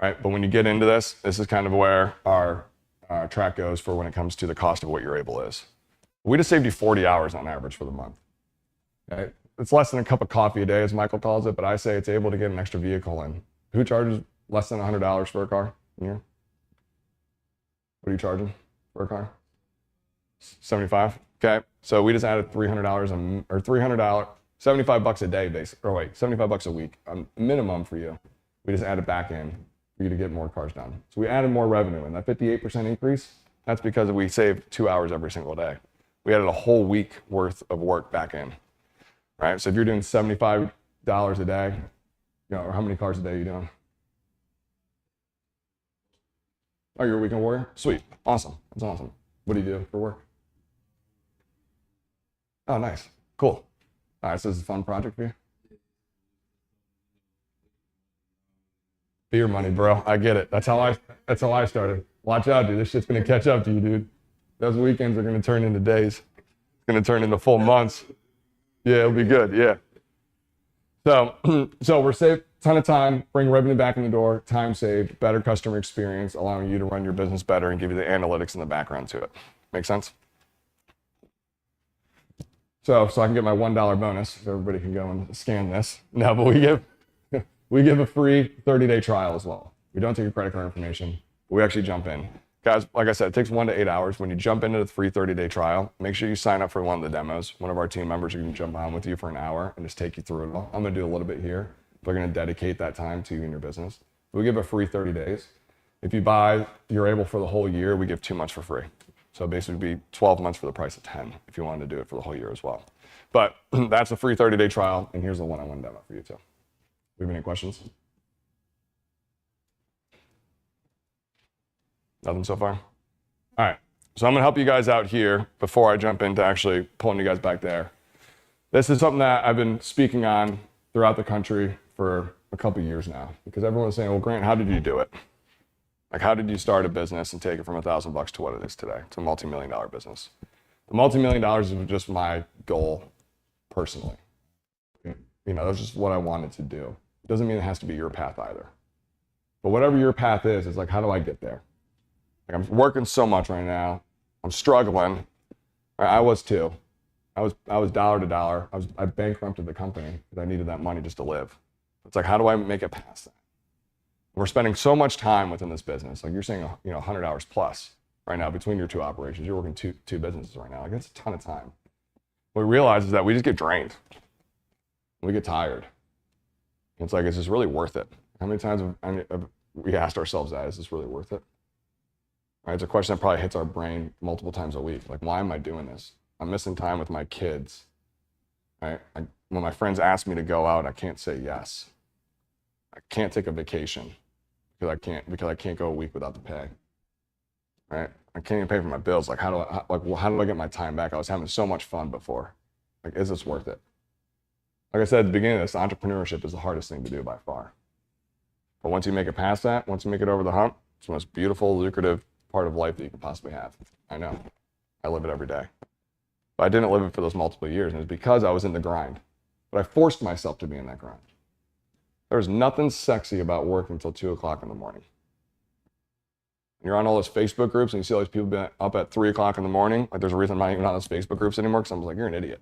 right? But when you get into this is kind of where our track goes for when it comes to the cost of what your able is. We just saved you 40 hours on average for the month. Okay? It's less than a cup of coffee a day, as Michael calls it, but I say it's able to get an extra vehicle in. Who charges less than $100 for a car in here? What are you charging for a car? 75. Okay, so we just added $300 75 bucks a day, basically. Or wait, 75 bucks a week, minimum for you. We just added back in for you to get more cars done. So we added more revenue, and that 58% increase, that's because we saved 2 hours every single day. We added a whole week worth of work back in. right? So if you're doing $75 a day, you know, or how many cars a day are you doing? Oh, you're a weekend warrior? Sweet, awesome, that's awesome. What do you do for work? Oh, nice, cool. All right, so this is a fun project for you? Beer money, bro, I get it. That's how I started. Watch out, dude, this shit's gonna catch up to you, dude. Those weekends are gonna turn into days. It's gonna turn into full months. Yeah, it'll be good, yeah. So we're saving a ton of time, bring revenue back in the door, time saved, better customer experience, allowing you to run your business better and give you the analytics in the background to it. Make sense? So I can get my $1 bonus, so everybody can go and scan this. No, but we give a free 30-day trial as well. We don't take your credit card information, but we actually jump in. Guys, like I said, it takes 1 to 8 hours. When you jump into the free 30-day trial, make sure you sign up for one of the demos. One of our team members are going to jump on with you for an hour and just take you through it all. I'm going to do a little bit here. We're going to dedicate that time to you and your business. We give a free 30 days. If you buy Urable for the whole year, we give 2 months for free. So basically it'd be 12 months for the price of 10 if you wanted to do it for the whole year as well. But that's a free 30-day trial, and here's a one-on-one demo for you too. We have any questions? Nothing so far? All right, so I'm gonna help you guys out here before I jump into actually pulling you guys back there. This is something that I've been speaking on throughout the country for a couple years now, because everyone's saying, well, Grant, how did you do it? Like, how did you start a business and take it from $1,000 to what it is today? It's a multi-million-dollar business. The multi-million dollars is just my goal personally. You know, that's just what I wanted to do. It doesn't mean it has to be your path either. But whatever your path is, it's like, how do I get there? Like, I'm working so much right now. I'm struggling. I was too. I was dollar to dollar. I bankrupted the company because I needed that money just to live. It's like, how do I make it past that? We're spending so much time within this business. Like, you're saying, 100 hours plus right now between your two operations. You're working two businesses right now. Like, that's a ton of time. What we realize is that we just get drained. We get tired. It's like, is this really worth it? How many times have we asked ourselves that? Is this really worth it? Right? It's a question that probably hits our brain multiple times a week. Like, why am I doing this? I'm missing time with my kids. Right? When my friends ask me to go out, I can't say yes. I can't take a vacation because I can't go a week without the pay. Right? I can't even pay for my bills. Like, how do I get my time back? I was having so much fun before. Like, is this worth it? Like I said at the beginning of this, entrepreneurship is the hardest thing to do by far. But once you make it past that, once you make it over the hump, it's the most beautiful, lucrative part of life that you could possibly have. I know. I live it every day. But I didn't live it for those multiple years, and it's because I was in the grind. But I forced myself to be in that grind. There's nothing sexy about working until 2 o'clock in the morning. You're on all those Facebook groups and you see all these people being up at 3 o'clock in the morning. Like, there's a reason I'm not even on those Facebook groups anymore, because I'm like, you're an idiot.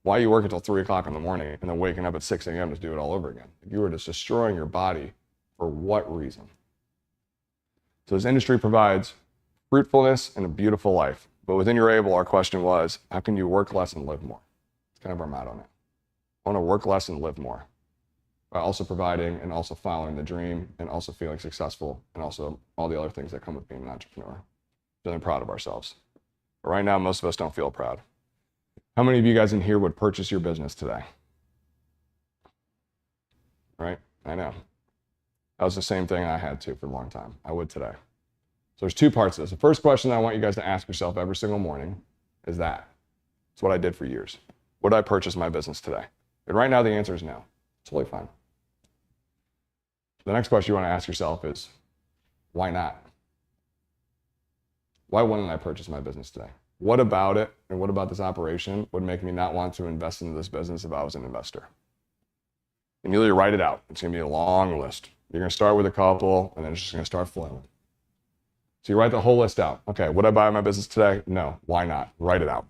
Why are you working until 3 o'clock in the morning and then waking up at 6 a.m. to do it all over again? You were just destroying your body for what reason? So this industry provides fruitfulness and a beautiful life. But within Urable, our question was, how can you work less and live more? It's kind of our motto now. I want to work less and live more, by also providing and also following the dream and also feeling successful and also all the other things that come with being an entrepreneur. Feeling proud of ourselves. But right now, most of us don't feel proud. How many of you guys in here would purchase your business today? Right? I know. That was the same thing I had to for a long time. I would today. So there's two parts of this. The first question I want you guys to ask yourself every single morning is that. It's what I did for years. Would I purchase my business today? And right now the answer is no. It's totally fine. The next question you want to ask yourself is, why not? Why wouldn't I purchase my business today? What about it and what about this operation would make me not want to invest into this business if I was an investor? And you write it out. It's going to be a long list. You're going to start with a couple, and then it's just going to start flowing. So you write the whole list out. Okay, would I buy my business today? No. Why not? Write it out.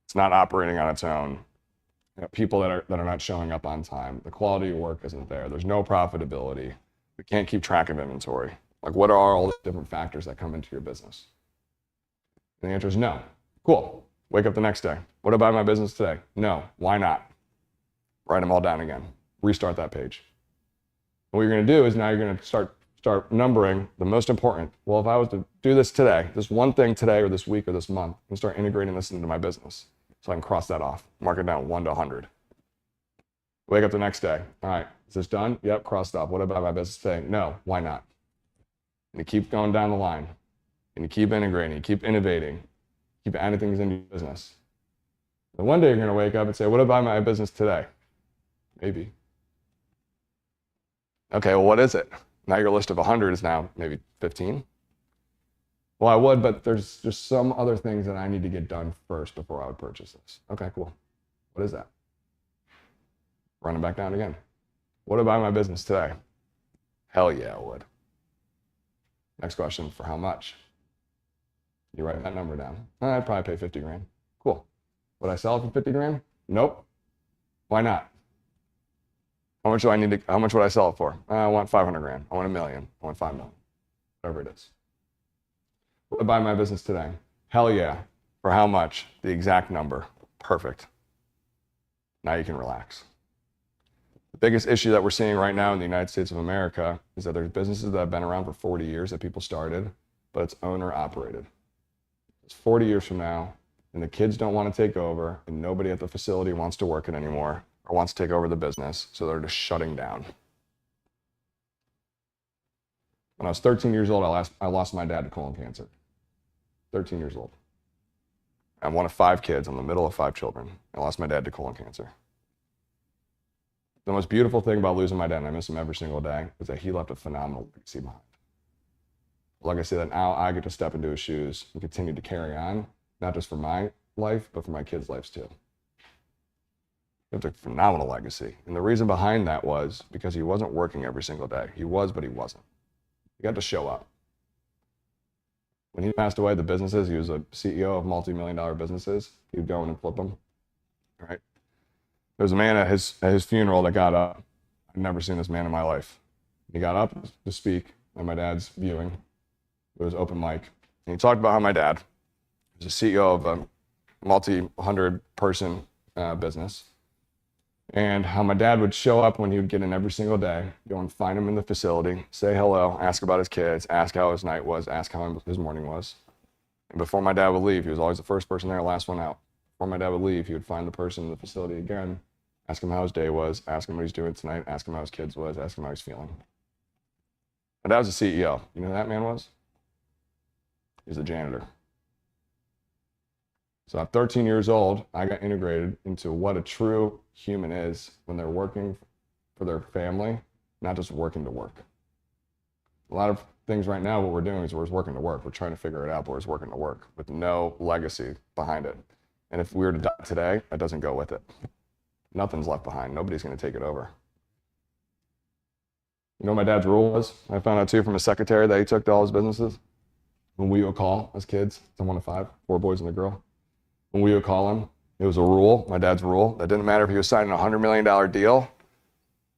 It's not operating on its own. People that are not showing up on time. The quality of work isn't there. There's no profitability. We can't keep track of inventory. Like, what are all the different factors that come into your business? And the answer is no. Cool. Wake up the next day. Would I buy my business today? No. Why not? Write them all down again. Restart that page. And what you're going to do is now you're going to start numbering the most important. Well, if I was to do this today, this one thing today or this week or this month, and start integrating this into my business. So I can cross that off, mark it down 1 to 100. Wake up the next day. All right, is this done? Yep, crossed off. What about my business today? No, why not? And you keep going down the line, and you keep integrating, you keep innovating, keep adding things into your business. And one day you're going to wake up and say, what about my business today? Maybe. Okay, well, what is it? Now your list of 100 is now maybe 15. Well, I would, but there's just some other things that I need to get done first before I would purchase this. Okay, cool. What is that? Run it back down again. What about my business today? Hell yeah, I would. Next question, for how much? You write that number down. I'd probably pay 50 grand. Cool. Would I sell it for 50 grand? Nope. Why not? How much would I sell it for? I want 500 grand. I want $1 million. I want 5 million. Whatever it is. Would I buy my business today? Hell yeah. For how much? The exact number. Perfect. Now you can relax. The biggest issue that we're seeing right now in the United States of America is that there's businesses that have been around for 40 years that people started, but it's owner operated. It's 40 years from now, and the kids don't want to take over, and nobody at the facility wants to work it anymore or wants to take over the business, so they're just shutting down. When I was 13 years old, I lost my dad to colon cancer. 13 years old. I'm one of 5 kids. I'm the middle of 5 children. I lost my dad to colon cancer. The most beautiful thing about losing my dad, and I miss him every single day, is that he left a phenomenal legacy behind. Like I said, now I get to step into his shoes and continue to carry on, not just for my life, but for my kids' lives too. He left a phenomenal legacy. And the reason behind that was because he wasn't working every single day. He was, but he wasn't. He got to show up. When he passed away, the businesses, he was a CEO of multi-million-dollar businesses. He would go in and flip them, right? There was a man at his funeral that got up. I'd never seen this man in my life. He got up to speak at my dad's viewing. It was open mic. And he talked about how my dad was a CEO of a multi-100-person business, and how my dad would show up when he would get in every single day, go and find him in the facility, say hello, ask about his kids, ask how his night was, ask how his morning was. And before my dad would leave, he was always the first person there, last one out. Before my dad would leave, he would find the person in the facility again, ask him how his day was, ask him what he's doing tonight, ask him how his kids was, ask him how he's feeling. My dad was a CEO. You know who that man was? He was a janitor. So at 13 years old, I got integrated into what a true human is when they're working for their family, not just working to work. A lot of things right now, what we're doing is we're just working to work. We're trying to figure it out, but we're just working to work with no legacy behind it. And if we were to die today, that doesn't go with it. Nothing's left behind. Nobody's going to take it over. You know what my dad's rule was? I found out too from his secretary that he took to all his businesses. When we would call as kids, I'm one of 5, 4 boys and a girl. When we would call him, it was a rule, my dad's rule, that didn't matter if he was signing a $100 million deal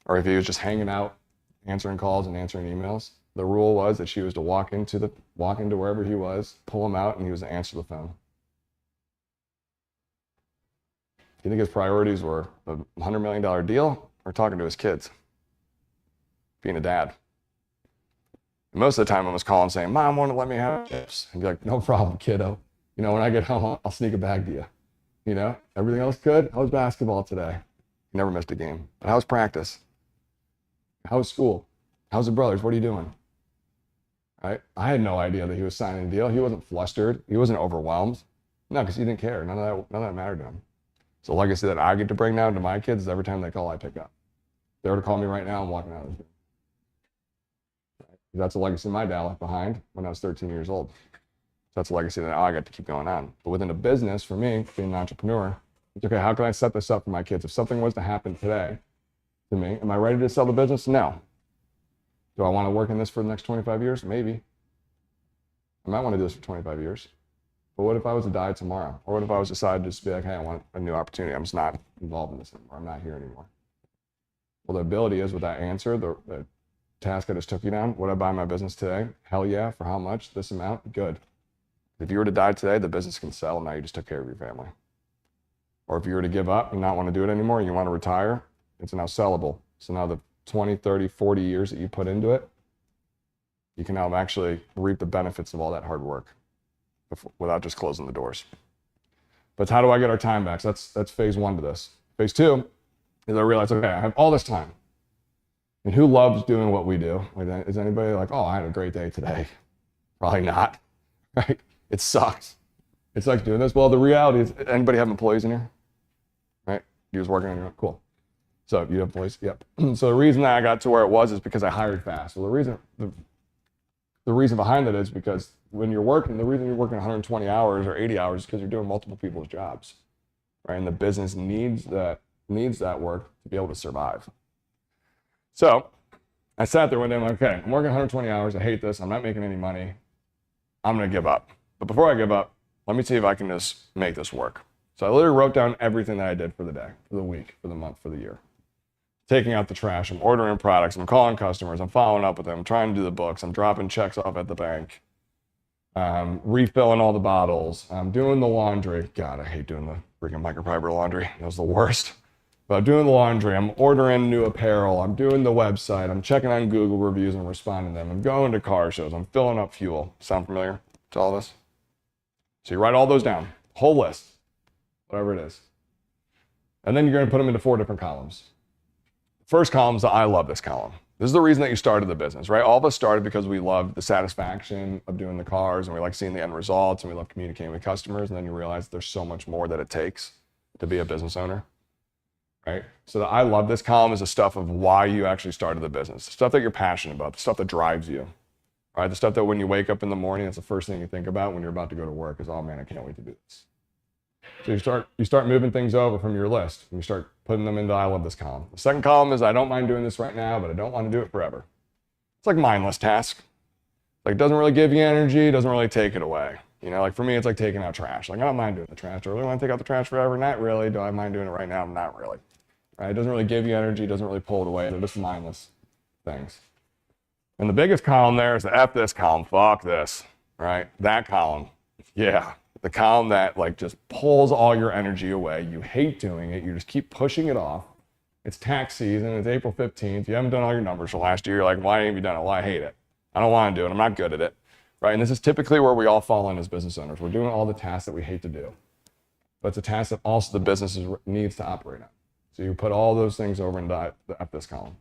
or if he was just hanging out, answering calls and answering emails. The rule was that she was to walk into wherever he was, pull him out, and he was to answer the phone. Do you think his priorities were a $100 million deal or talking to his kids? Being a dad. And most of the time I was calling saying, Mom, won't let me have chips? And be like, no problem, kiddo. You know, when I get home, I'll sneak a bag to you. You know, everything else good? How was basketball today? He never missed a game. But how was practice? How was school? How's the brothers? What are you doing? Right? I had no idea that he was signing a deal. He wasn't flustered. He wasn't overwhelmed. No, because he didn't care. None of that mattered to him. So like I said, that I get to bring down to my kids is every time they call, I pick up. If they were to call me right now, I'm walking out of this room. Right? That's a legacy my dad left behind when I was 13 years old. That's a legacy that I got to keep going on. But within a business, for me, being an entrepreneur, it's okay, how can I set this up for my kids? If something was to happen today to me, am I ready to sell the business? No. Do I want to work in this for the next 25 years? Maybe. I might want to do this for 25 years. But what if I was to die tomorrow? Or what if I was to decide to just be like, hey, I want a new opportunity. I'm just not involved in this anymore. I'm not here anymore. Well, the ability is with that answer, the task I just took you down, would I buy my business today? Hell yeah. For how much? This amount? Good. If you were to die today, the business can sell. Now you just took care of your family. Or if you were to give up and not want to do it anymore, and you want to retire, it's now sellable. So now the 20, 30, 40 years that you put into it, you can now actually reap the benefits of all that hard work without just closing the doors. But how do I get our time back? So that's phase one to this. Phase two is I realize, okay, I have all this time. And who loves doing what we do? Like, is anybody like, oh, I had a great day today? Probably not, right? It sucks. It sucks doing this. Well, the reality is, anybody have employees in here? Right? You was working on your own? Cool. So you have employees? Yep. So the reason that I got to where it was is because I hired fast. Well, the reason behind that is because when you're working, the reason you're working 120 hours or 80 hours is because you're doing multiple people's jobs, right? And the business needs that work to be able to survive. So I sat there one day, I'm like, okay, I'm working 120 hours. I hate this. I'm not making any money. I'm going to give up. But before I give up, let me see if I can just make this work. So I literally wrote down everything that I did for the day, for the week, for the month, for the year. Taking out the trash, I'm ordering products, I'm calling customers, I'm following up with them, I'm trying to do the books, I'm dropping checks off at the bank, refilling all the bottles, I'm doing the laundry. God, I hate doing the freaking microfiber laundry. That was the worst. But I'm doing the laundry, I'm ordering new apparel, I'm doing the website, I'm checking on Google reviews and responding to them, I'm going to car shows, I'm filling up fuel. Sound familiar to all this? So you write all those down, whole list, whatever it is. And then you're going to put them into 4 different columns. First column is the I love this column. This is the reason that you started the business, right? All of us started because we love the satisfaction of doing the cars and we like seeing the end results and we love communicating with customers. And then you realize there's so much more that it takes to be a business owner, right? So the I love this column is the stuff of why you actually started the business, the stuff that you're passionate about, the stuff that drives you, right? The stuff that when you wake up in the morning, it's the first thing you think about when you're about to go to work is, oh man, I can't wait to do this. So you start moving things over from your list and you start putting them into I love this column. The second column is I don't mind doing this right now, but I don't want to do it forever. It's like a mindless task. Like, it doesn't really give you energy, doesn't really take it away. You know, like for me, it's like taking out trash. Like, I don't mind doing the trash. Do I really want to take out the trash forever? Not really. Do I mind doing it right now? Not really. Right? It doesn't really give you energy, doesn't really pull it away. They're just mindless things. And the biggest column there is the F this column. Fuck this, right? That column. Yeah. The column that like just pulls all your energy away. You hate doing it. You just keep pushing it off. It's tax season. It's April 15th. You haven't done all your numbers for last year. You're like, why haven't you done it? Well, I hate it. I don't want to do it. I'm not good at it. Right? And this is typically where we all fall in as business owners. We're doing all the tasks that we hate to do. But it's a task that also the business needs to operate on. So you put all those things over into the F this column.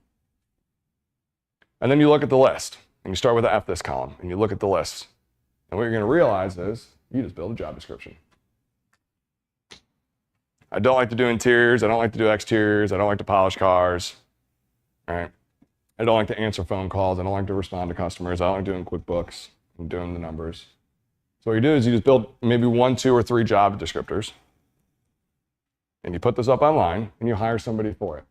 And then you look at the list. And you start with the F this column. And you look at the list. And what you're going to realize is you just build a job description. I don't like to do interiors. I don't like to do exteriors. I don't like to polish cars. All right. I don't like to answer phone calls. I don't like to respond to customers. I don't like doing QuickBooks and doing the numbers. So what you do is you just build maybe 1, 2, or 3 job descriptors. And you put this up online and you hire somebody for it.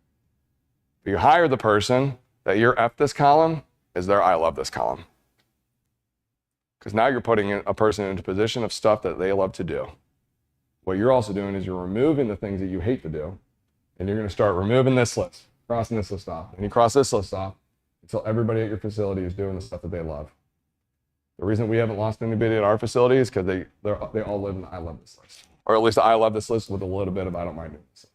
But you hire the person that your F this column is their I love this column. Because now you're putting a person into a position of stuff that they love to do. What you're also doing is you're removing the things that you hate to do, and you're going to start removing this list, crossing this list off, and you cross this list off until everybody at your facility is doing the stuff that they love. The reason we haven't lost anybody at our facility is because they all live in the I love this list, or at least the I love this list with a little bit of I don't mind doing this,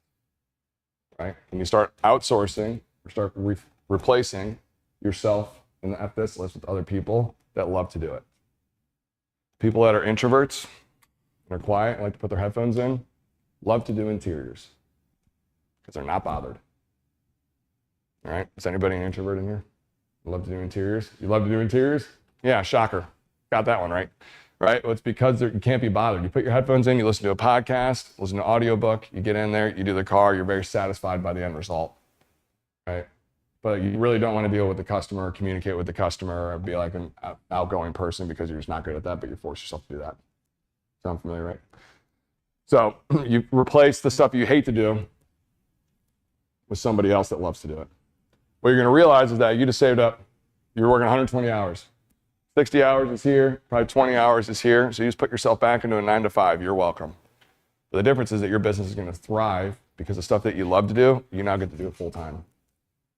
right? And you start outsourcing or start replacing yourself in the F this list with other people that love to do it. People that are introverts and are quiet and like to put their headphones in, love to do interiors because they're not bothered. All right? Is anybody an introvert in here? Love to do interiors? You love to do interiors? Yeah, shocker. Got that one right. Right? Well, it's because you can't be bothered. You put your headphones in, you listen to a podcast, listen to an audiobook, you get in there, you do the car, you're very satisfied by the end result. Right? But you really don't want to deal with the customer, communicate with the customer, or be like an outgoing person because you're just not good at that, but you force yourself to do that. Sound familiar, right? So you replace the stuff you hate to do with somebody else that loves to do it. What you're going to realize is that you just saved up, you're working 120 hours. 60 hours is here, probably 20 hours is here, so you just put yourself back into a 9 to 5, you're welcome. But the difference is that your business is going to thrive because the stuff that you love to do, you now get to do it full time.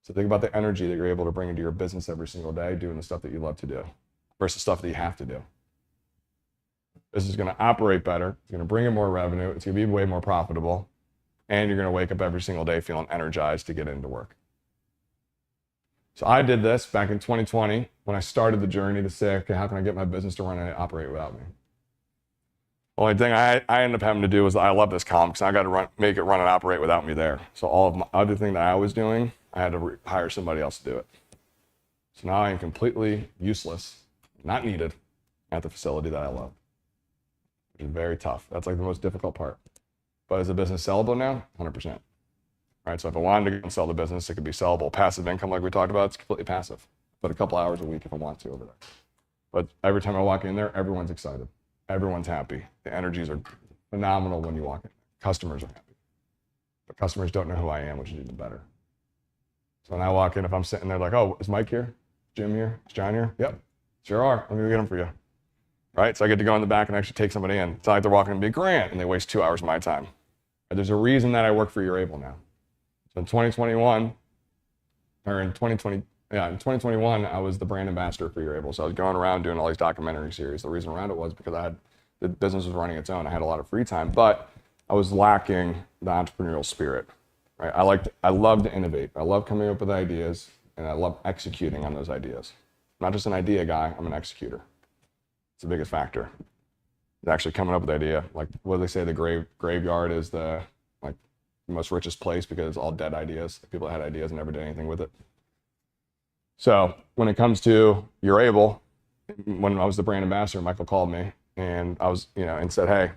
So think about the energy that you're able to bring into your business every single day doing the stuff that you love to do versus stuff that you have to do. This is going to operate better. It's going to bring in more revenue. It's going to be way more profitable. And you're going to wake up every single day feeling energized to get into work. So I did this back in 2020 when I started the journey to say, okay, how can I get my business to run and operate without me? Only thing I ended up having to do was I love this column because I got to make it run and operate without me there. So all of my other thing that I was doing, I had to hire somebody else to do it. So now I am completely useless, not needed at the facility that I love. Which is very tough. That's like the most difficult part. But is the business sellable now? 100%. All right, so if I wanted to go and sell the business, it could be sellable. Passive income, like we talked about, it's completely passive. But a couple hours a week if I want to over there. But every time I walk in there, everyone's excited. Everyone's happy. The energies are phenomenal when you walk in. Customers are happy. But customers don't know who I am, which is even better. So when I walk in, if I'm sitting there like, oh, is Mike here? Jim here? Is John here? Yep, sure are. Let me go get them for you. Right? So I get to go in the back and actually take somebody in. It's not like they're walking in and be Grant and they waste 2 hours of my time. Right? There's a reason that I work for Urable now. So in 2021, or in 2021, I was the brand ambassador for Urable. So I was going around doing all these documentary series. The reason around it was because the business was running its own. I had a lot of free time, but I was lacking the entrepreneurial spirit. Right? I love to innovate. I love coming up with ideas, and I love executing on those ideas. I'm not just an idea guy, I'm an executor. It's the biggest factor. It's actually coming up with the idea. Like, what do they say? The graveyard is the most richest place because it's all dead ideas. People that had ideas and never did anything with it. So when it comes to Urable, when I was the brand ambassador, Michael called me and I was, and said, hey,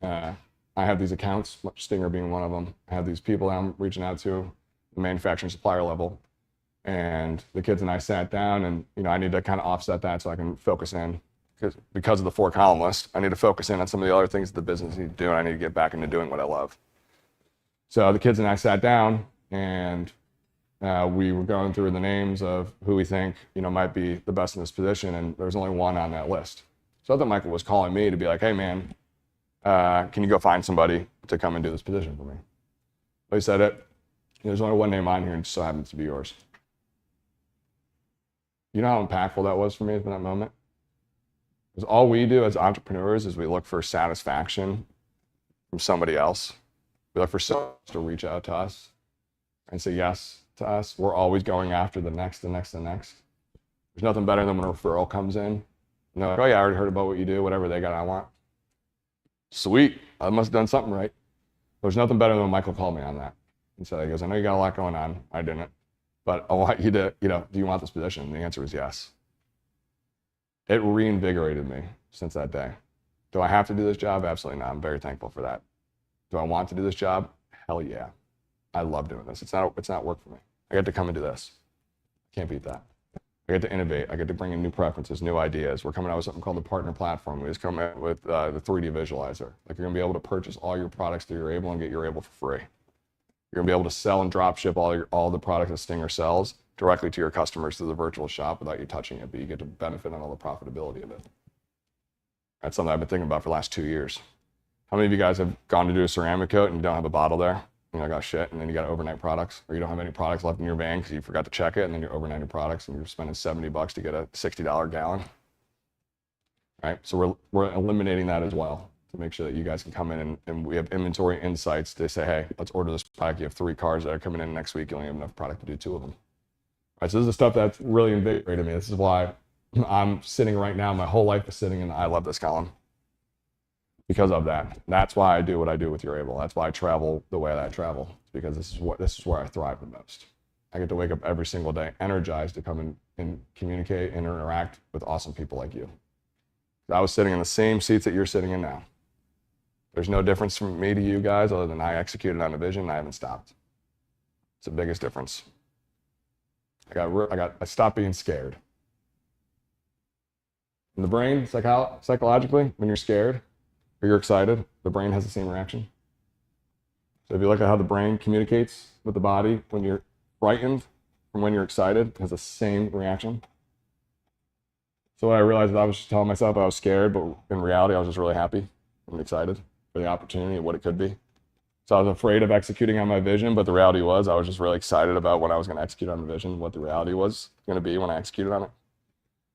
I have these accounts, Stinger being one of them. I have these people that I'm reaching out to, the manufacturing supplier level. And the kids and I sat down and, I need to kind of offset that so I can focus in. Because of the 4-column list, I need to focus in on some of the other things that the business needs to do, and I need to get back into doing what I love. So the kids and I sat down, and we were going through the names of who we think, might be the best in this position, and there was only one on that list. So I thought Michael was calling me to be like, hey man, can you go find somebody to come and do this position for me? But he said it. There's only one name on here, and it just so happens to be yours. You know how impactful that was for me in that moment? Because all we do as entrepreneurs is we look for satisfaction from somebody else. We look for someone to reach out to us and say yes to us. We're always going after the next, the next, the next. There's nothing better than when a referral comes in. And they're like, oh yeah, I already heard about what you do, whatever they got, I want. Sweet, I must have done something right. There's nothing better than when Michael called me on that. And so he goes, I know you got a lot going on. I didn't. But I want you to, do you want this position? And the answer was yes. It reinvigorated me since that day. Do I have to do this job? Absolutely not. I'm very thankful for that. Do I want to do this job? Hell yeah. I love doing this. It's not work for me. I get to come and do this. Can't beat that. I get to innovate. I get to bring in new preferences, new ideas. We're coming out with something called the partner platform. We just come out with the 3D visualizer. Like, you're gonna be able to purchase all your products through Urable and get Urable for free. You're gonna be able to sell and drop ship all the products that Stinger sells directly to your customers through the virtual shop without you touching it, but you get to benefit on all the profitability of it. That's something I've been thinking about for the last 2 years. How many of you guys have gone to do a ceramic coat and you don't have a bottle there? Got shit, and then you got overnight products, or you don't have any products left in your van because you forgot to check it, and then you're overnighting products and you're spending $70 to get a $60 gallon. Right? So we're eliminating that as well to make sure that you guys can come in and we have inventory insights to say, hey, let's order this product. You have 3 cars that are coming in next week. You only have enough product to do 2 of them. Right, so this is the stuff that's really invigorated me. This is why I'm sitting right now. My whole life is sitting in the I love this column because of that. That's why I do what I do with Urable. That's why I travel the way that I travel. It's because this is where I thrive the most. I get to wake up every single day energized to come and communicate and interact with awesome people like you. I was sitting in the same seats that you're sitting in now. There's no difference from me to you guys other than I executed on a vision and I haven't stopped. It's the biggest difference. I stopped being scared. In the brain, psychologically, when you're scared or you're excited, the brain has the same reaction. So if you look at how the brain communicates with the body when you're frightened from when you're excited, it has the same reaction. So what I realized is I was just telling myself I was scared, but in reality, I was just really happy and excited for the opportunity and what it could be. So I was afraid of executing on my vision, but the reality was I was just really excited about when I was going to execute on the vision, what the reality was going to be when I executed on it.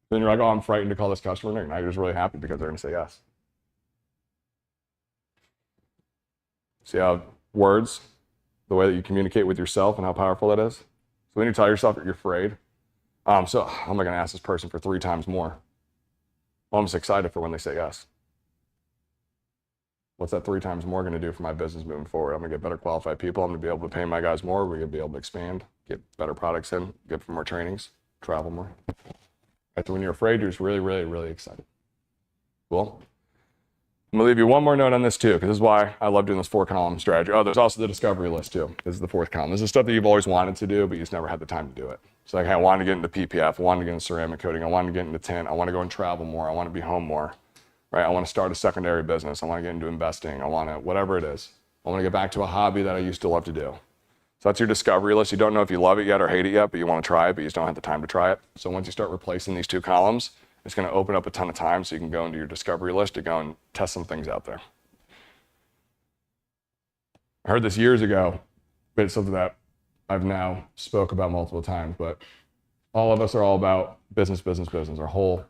Then you're like, oh, I'm frightened to call this customer. And now you're just really happy because they're going to say yes. See how words, the way that you communicate with yourself and how powerful that is? So when you tell yourself that you're afraid, so how am I going to ask this person for 3 times more? Well, I'm just excited for when they say yes. What's that 3 times more going to do for my business moving forward? I'm going to get better qualified people. I'm going to be able to pay my guys more. We're going to be able to expand, get better products in, get more trainings, travel more. Right, so when you're afraid, you're just really, really, really excited. Cool. I'm going to leave you one more note on this too, because this is why I love doing this 4-column strategy. Oh, there's also the discovery list too. This is the 4th column. This is stuff that you've always wanted to do, but you just never had the time to do it. So like, hey, I wanted to get into PPF. I wanted to get into ceramic coating. I wanted to get into tint. I want to go and travel more. I want to be home more. Right? I want to start a secondary business. I want to get into investing. I want to, whatever it is. I want to get back to a hobby that I used to love to do. So that's your discovery list. You don't know if you love it yet or hate it yet, but you want to try it, but you just don't have the time to try it. So once you start replacing these 2 columns, it's going to open up a ton of time so you can go into your discovery list to go and test some things out there. I heard this years ago, but it's something that I've now spoke about multiple times, but all of us are all about business, business, business. Our whole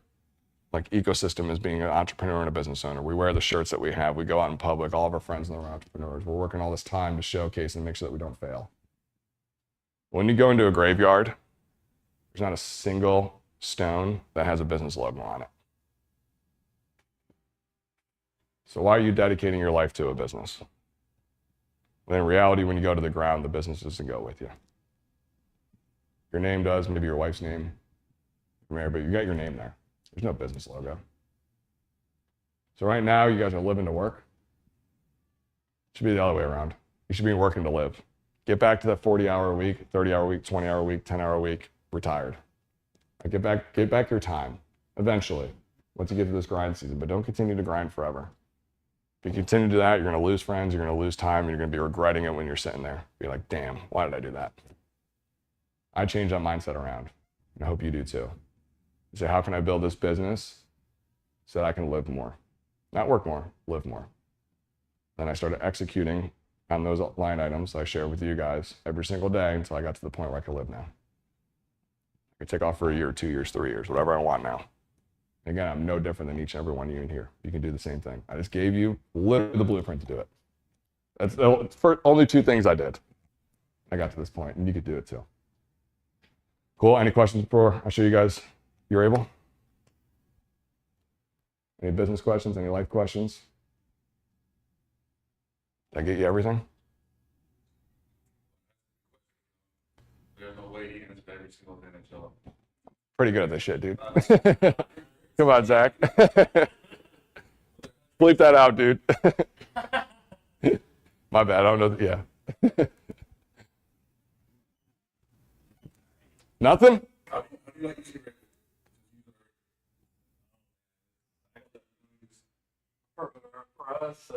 like ecosystem is being an entrepreneur and a business owner. We wear the shirts that we have. We go out in public. All of our friends are entrepreneurs. We're working all this time to showcase and make sure that we don't fail. When you go into a graveyard, there's not a single stone that has a business logo on it. So why are you dedicating your life to a business? When in reality, when you go to the ground, the business doesn't go with you. Your name does, maybe your wife's name, but you got your name there. There's no business logo. So right now, you guys are living to work. It should be the other way around. You should be working to live. Get back to that 40-hour a week, 30-hour week, 20-hour week, 10-hour week, retired. Get back your time, eventually, once you get to this grind season, but don't continue to grind forever. If you continue to do that, you're going to lose friends, you're going to lose time, and you're going to be regretting it when you're sitting there. Be like, damn, why did I do that? I changed that mindset around, and I hope you do too. You say, how can I build this business so that I can live more? Not work more, live more. Then I started executing on those line items I share with you guys every single day until I got to the point where I could live now. I could take off for a year, 2 years, 3 years, whatever I want now. Again, I'm no different than each and every one of you in here. You can do the same thing. I just gave you literally the blueprint to do it. That's the only 2 things I did. I got to this point, and you could do it too. Cool. Any questions before I show you guys you're able? Any business questions? Any life questions? Did I get you everything? There's no way you can spend every single day until. Pretty good at this shit, dude. Come on, Zach. Bleep that out, dude. My bad. I don't know. Yeah. Nothing? For us,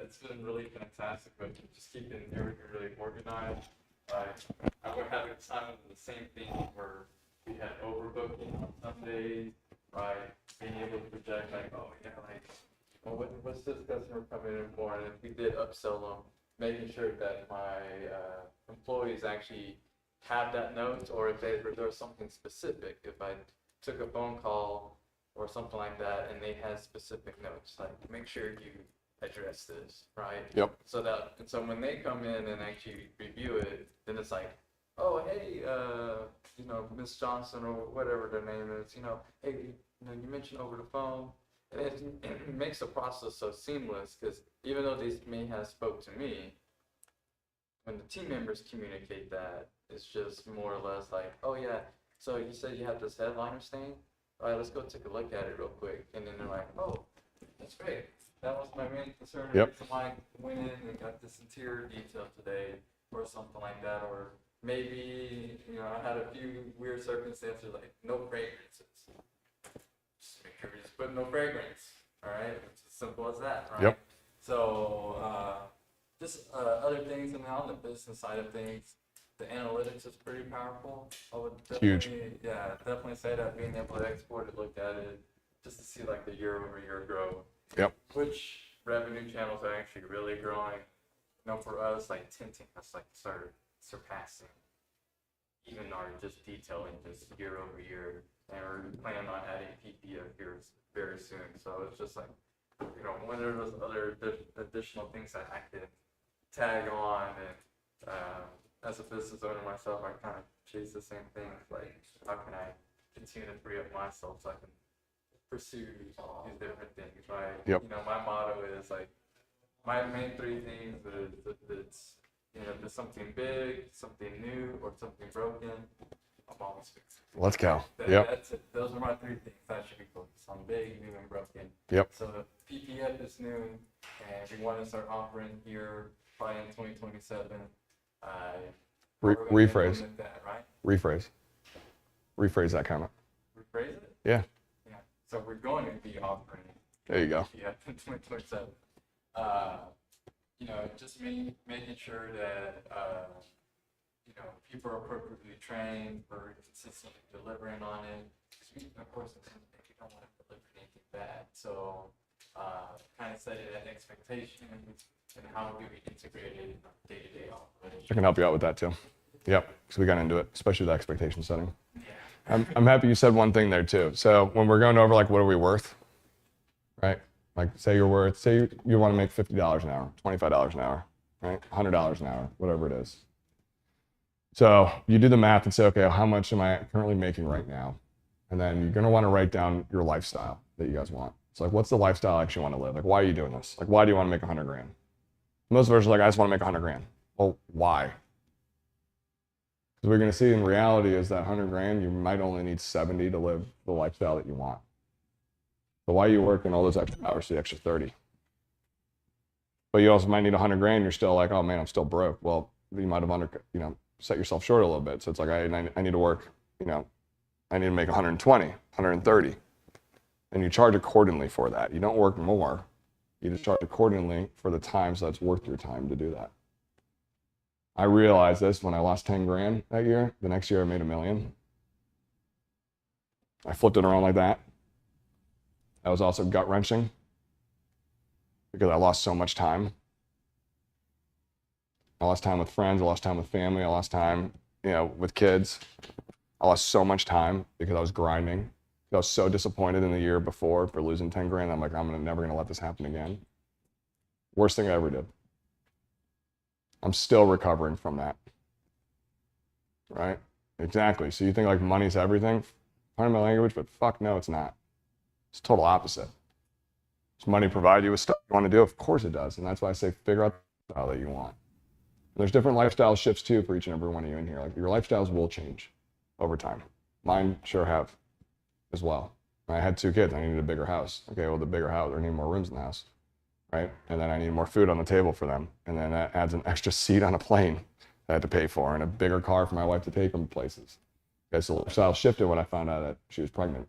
it's been really fantastic, but just keeping everything really organized. We're having time of the same thing where we had overbooking on some days, right? Being able to project like, oh yeah, like, well, what's this customer coming in for? And if we did upsell them, making sure that my employees actually have that note, or if there's something specific, if I took a phone call or something like that and they had specific notes, like make sure you address this, right? Yep. So when they come in and actually review it, then it's like, oh hey, Miss Johnson or whatever their name is, hey, you mentioned over the phone, and it makes the process so seamless, because even though they may have spoke to me, when the team members communicate that, it's just more or less like, oh yeah, so you said you have this headliner stain? All right, let's go take a look at it real quick. And then they're like, oh, that's great. That was my main concern. Yep. Somebody went in and got this interior detail today or something like that. Or maybe, I had a few weird circumstances like no fragrances. Just make sure you just put no fragrance. All right, it's as simple as that, right? Yep. So, just other things, and on the business side of things, the analytics is pretty powerful. I would definitely say that, being able to export it, look at it, just to see like the year-over-year growth. Yep. Which revenue channels are actually really growing? For us, like tinting has like started surpassing even our just detailing just year over year, and we're planning on adding PPF here very soon. So it's just like, one of those other additional things that I can tag on, and as a business owner myself, I kind of chase the same things. Like, how can I continue to free up myself so I can pursue these different things, right? Yep. My motto is like, My main three things is that it's, there's something big, something new, or something broken. I'm always fixing it. Let's go. That's it. Those are my three things I should be focused on: big, new, and broken. Yep. So the PPF is new, and we want to start offering here probably in 2027. Rephrase. That, right? Rephrase that comment. Rephrase it? Yeah. Yeah. So we're going to be offering There you go. PPF in 2027. Just making sure that people are appropriately trained, we're consistently delivering on it. Because we, of course, we don't want to deliver anything bad. So, kind of setting that expectation and how do we integrate it in day-to-day operations. I can help you out with that too. Yep, because we got into it, especially the expectation setting. Yeah. I'm happy you said one thing there too. So when we're going over like what are we worth, right? Like say you want to make $50 an hour, $25 an hour, right? $100 an hour, whatever it is. So you do the math and say, okay, how much am I currently making right now? And then you're going to want to write down your lifestyle that you guys want. It's like, what's the lifestyle I actually want to live? Like, why are you doing this? Like, why do you want to make 100 grand? Most of us are like, I just want to make 100 grand. Well, why? Because we're going to see in reality is that 100 grand, you might only need 70 to live the lifestyle that you want. So why are you working all those extra hours, the extra 30? But you also might need 100 grand. You're still like, oh man, I'm still broke. Well, you might have set yourself short a little bit. So it's like, I need to work, I need to make 120, 130. And you charge accordingly for that. You don't work more. You just charge accordingly for the time, so that's worth your time to do that. I realized this when I lost 10 grand that year. The next year I made $1 million. I flipped it around like that. That was also gut-wrenching because I lost so much time. I lost time with friends, I lost time with family, I lost time, with kids. I lost so much time because I was grinding. I was so disappointed in the year before for losing 10 grand. I'm like, I'm never gonna let this happen again. Worst thing I ever did. I'm still recovering from that. Right? Exactly. So you think like money's everything? Pardon my language, but fuck no, it's not. It's total opposite. Does money provide you with stuff you want to do? Of course it does. And that's why I say figure out the style that you want. And there's different lifestyle shifts too for each and every one of you in here. Like your lifestyles will change over time. Mine sure have as well. I had 2 kids. I needed a bigger house. Okay, well, the bigger house, I need more rooms in the house, right? And then I need more food on the table for them. And then that adds an extra seat on a plane that I had to pay for and a bigger car for my wife to take them places. Okay, so the lifestyle shifted when I found out that she was pregnant.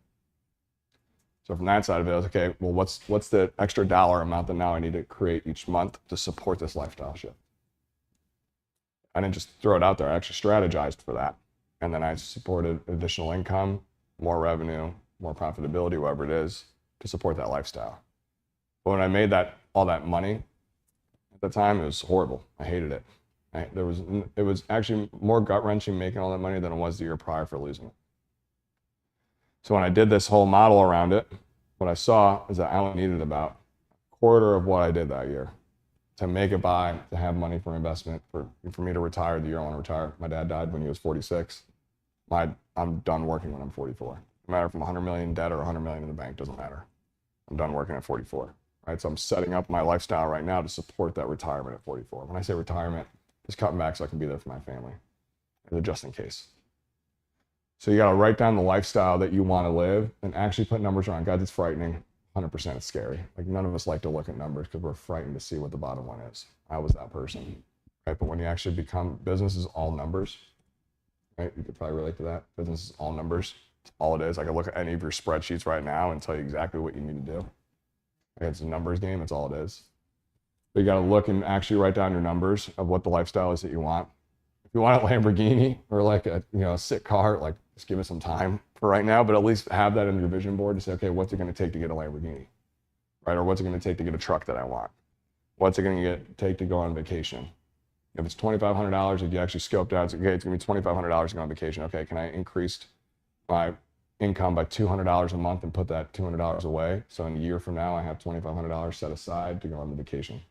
So from that side of it, I was okay, well, what's the extra dollar amount that now I need to create each month to support this lifestyle shift? I didn't just throw it out there. I actually strategized for that. And then I supported additional income, more revenue, more profitability, whatever it is, to support that lifestyle. But when I made all that money, at the time, it was horrible. I hated it. It was actually more gut-wrenching making all that money than it was the year prior for losing it. So when I did this whole model around it, what I saw is that I only needed about a quarter of what I did that year to make it by, to have money for investment, for me to retire the year I want to retire. My dad died when he was 46. I'm done working when I'm 44. No matter if I'm 100 million in debt or 100 million in the bank, doesn't matter. I'm done working at 44, right? So I'm setting up my lifestyle right now to support that retirement at 44. When I say retirement, just cutting back so I can be there for my family, just in case. So you got to write down the lifestyle that you want to live and actually put numbers around. Guys, it's frightening. 100% it's scary. Like none of us like to look at numbers because we're frightened to see what the bottom one is. I was that person, right? But when you actually become, business is all numbers, right? You could probably relate to that. Business is all numbers. It's all it is. I can look at any of your spreadsheets right now and tell you exactly what you need to do. Like it's a numbers game. It's all it is. But you got to look and actually write down your numbers of what the lifestyle is that you want. If you want a Lamborghini or like a sick car, like just give it some time for right now, but at least have that in your vision board to say, okay, what's it going to take to get a Lamborghini, right? Or what's it going to take to get a truck that I want? What's it going to take to go on vacation? If it's $2,500, if you actually scoped out, it's okay, it's going to be $2,500 to go on vacation. Okay, can I increase my income by $200 a month and put that $200 away? So in a year from now, I have $2,500 set aside to go on the vacation.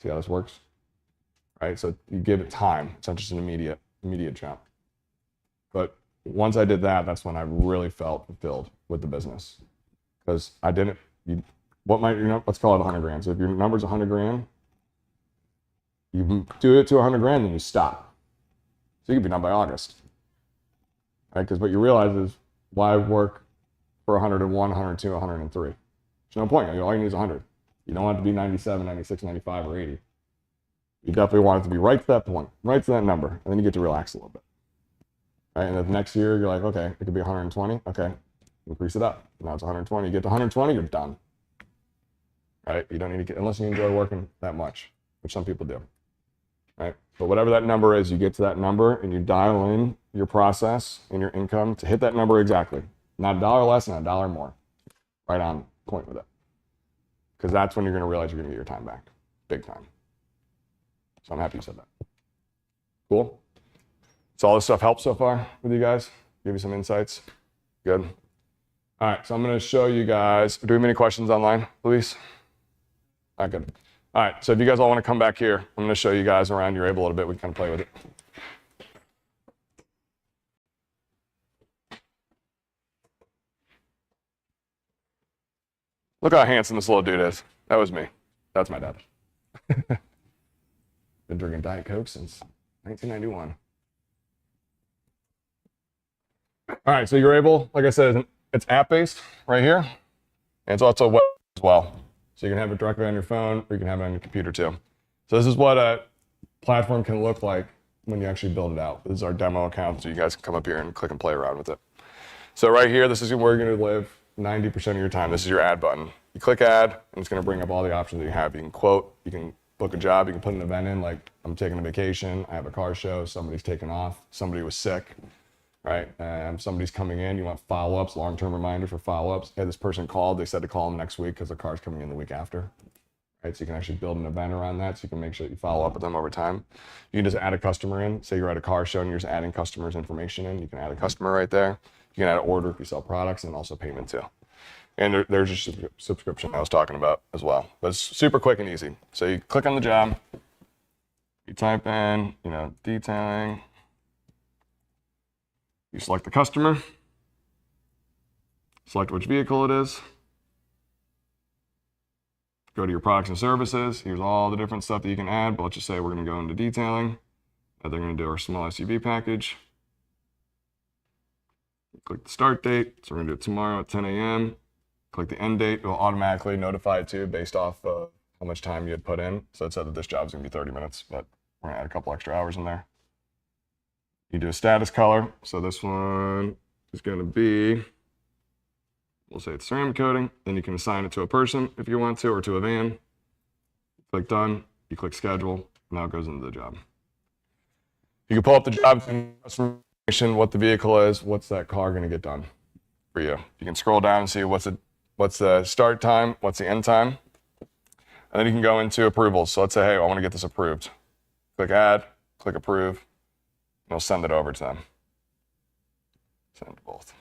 See how this works? Right? So you give it time. It's not just an immediate jump. But once I did that, that's when I really felt fulfilled with the business. Because I didn't, let's call it 100 grand. So if your number's 100 grand You do it to 100 grand, then you stop. So you could be done by August. Right? Because what you realize is, why work for 101, 102, 103? There's no point. All you need is 100. You don't want it to be 97, 96, 95, or 80. You definitely want it to be right to that point, right to that number, and then you get to relax a little bit. Right? And then next year, you're like, okay, it could be 120. Okay, increase it up. Now it's 120. You get to 120, you're done. Right? You don't need to get, unless you enjoy working that much, which some people do. Right? But whatever that number is, you get to that number and you dial in your process and your income to hit that number exactly. Not $1 less, not $1 more. Right on point with it. Because that's when you're going to realize you're going to get your time back. Big time. So I'm happy you said that. Cool? So all this stuff helped so far with you guys? Give you some insights? Good. All right, so I'm going to show you guys. Do we have any questions online, Luis? All right, good. All right, so if you guys all want to come back here, I'm going to show you guys around Urable a little bit. We can kind of play with it. Look how handsome this little dude is. That was me. That's my dad. Been drinking Diet Coke since 1991. All right, so Urable, like I said, it's app-based right here. And it's also web as well. So you can have it directly on your phone, or you can have it on your computer too. So this is what a platform can look like when you actually build it out. This is our demo account, so you guys can come up here and click and play around with it. So right here, this is where you're gonna live 90% of your time. This is your add button. You click add, and it's gonna bring up all the options that you have. You can quote, you can book a job, you can put an event in, like I'm taking a vacation, I have a car show, somebody's taken off, somebody was sick, right? Somebody's coming in, you want follow-ups, long-term reminder for follow-ups. Hey, this person called, they said to call them next week because the car's coming in the week after. Right? So you can actually build an event around that, so you can make sure that you follow up with them over time. You can just add a customer in. Say you're at a car show and you're just adding customers' information in. You can add a customer right there. You can add an order if you sell products, and also payment too. And there's a subscription I was talking about as well. But it's super quick and easy. So you click on the job, you type in, detailing. You select the customer, select which vehicle it is, go to your products and services. Here's all the different stuff that you can add, but let's just say we're going to go into detailing. They're going to do our small SUV package. Click the start date, so we're going to do it tomorrow at 10 a.m. Click the end date, it will automatically notify it too based off of how much time you had put in. So it said that this job is going to be 30 minutes, but we're going to add a couple extra hours in there. You do a status color. So this one is going to be, we'll say it's ceramic coating. Then you can assign it to a person if you want to, or to a van. Click done. You click schedule. Now it goes into the job. You can pull up the job information, what the vehicle is, what's that car going to get done for you. You can scroll down and see what's the start time, what's the end time. And then you can go into approvals. So let's say, hey, I want to get this approved. Click add, click approve. We'll send it over to them. Send both.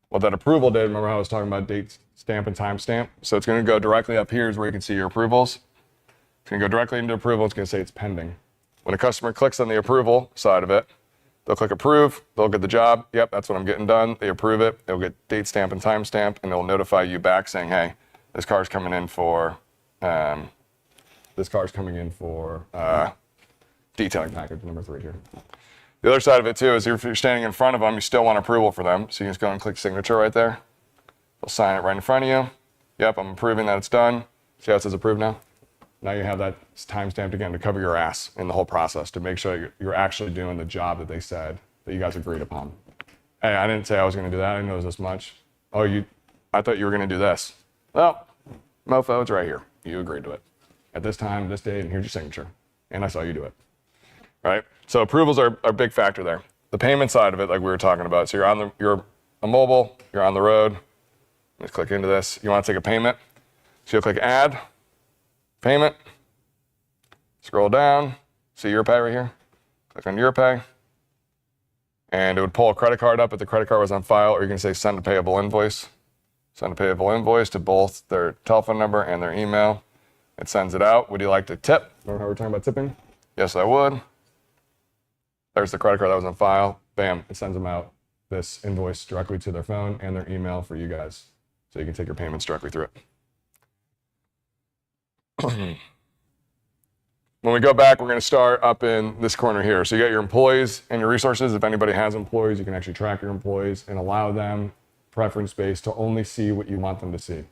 What that approval did, remember how I was talking about date stamp and time stamp? So it's going to go directly up here is where you can see your approvals. It's going to go directly into approval. It's going to say it's pending. When a customer clicks on the approval side of it, they'll click approve. They'll get the job. Yep, that's what I'm getting done. They approve it. They'll get date stamp and time stamp, and they'll notify you back saying, hey, this car's coming in for detailing package number 3 here. The other side of it too is if you're standing in front of them, you still want approval for them. So you can just go and click signature right there. They'll sign it right in front of you. Yep, I'm approving that it's done. See how it says approved now? Now you have that time stamped again to cover your ass in the whole process to make sure you're actually doing the job that they said that you guys agreed upon. Hey, I didn't say I was going to do that. I didn't know it was this much. Oh, I thought you were going to do this. Well, mofo, it's right here. You agreed to it. At this time, this date, and here's your signature. And I saw you do it. Right? So approvals are a big factor there. The payment side of it, like we were talking about. So you're a mobile, you're on the road. Let's click into this. You want to take a payment. So you'll click add, payment, scroll down, see your pay right here. Click on your pay. And it would pull a credit card up if the credit card was on file, or you can say send a payable invoice. Send a payable invoice to both their telephone number and their email. It sends it out. Would you like to tip? Remember how we were talking about tipping? Yes, I would. There's the credit card that was on file. Bam, it sends them out this invoice directly to their phone and their email for you guys. So you can take your payments directly through it. when we go back, we're going to start up in this corner here. So you got your employees and your resources. If anybody has employees, you can actually track your employees and allow them preference-based to only see what you want them to see.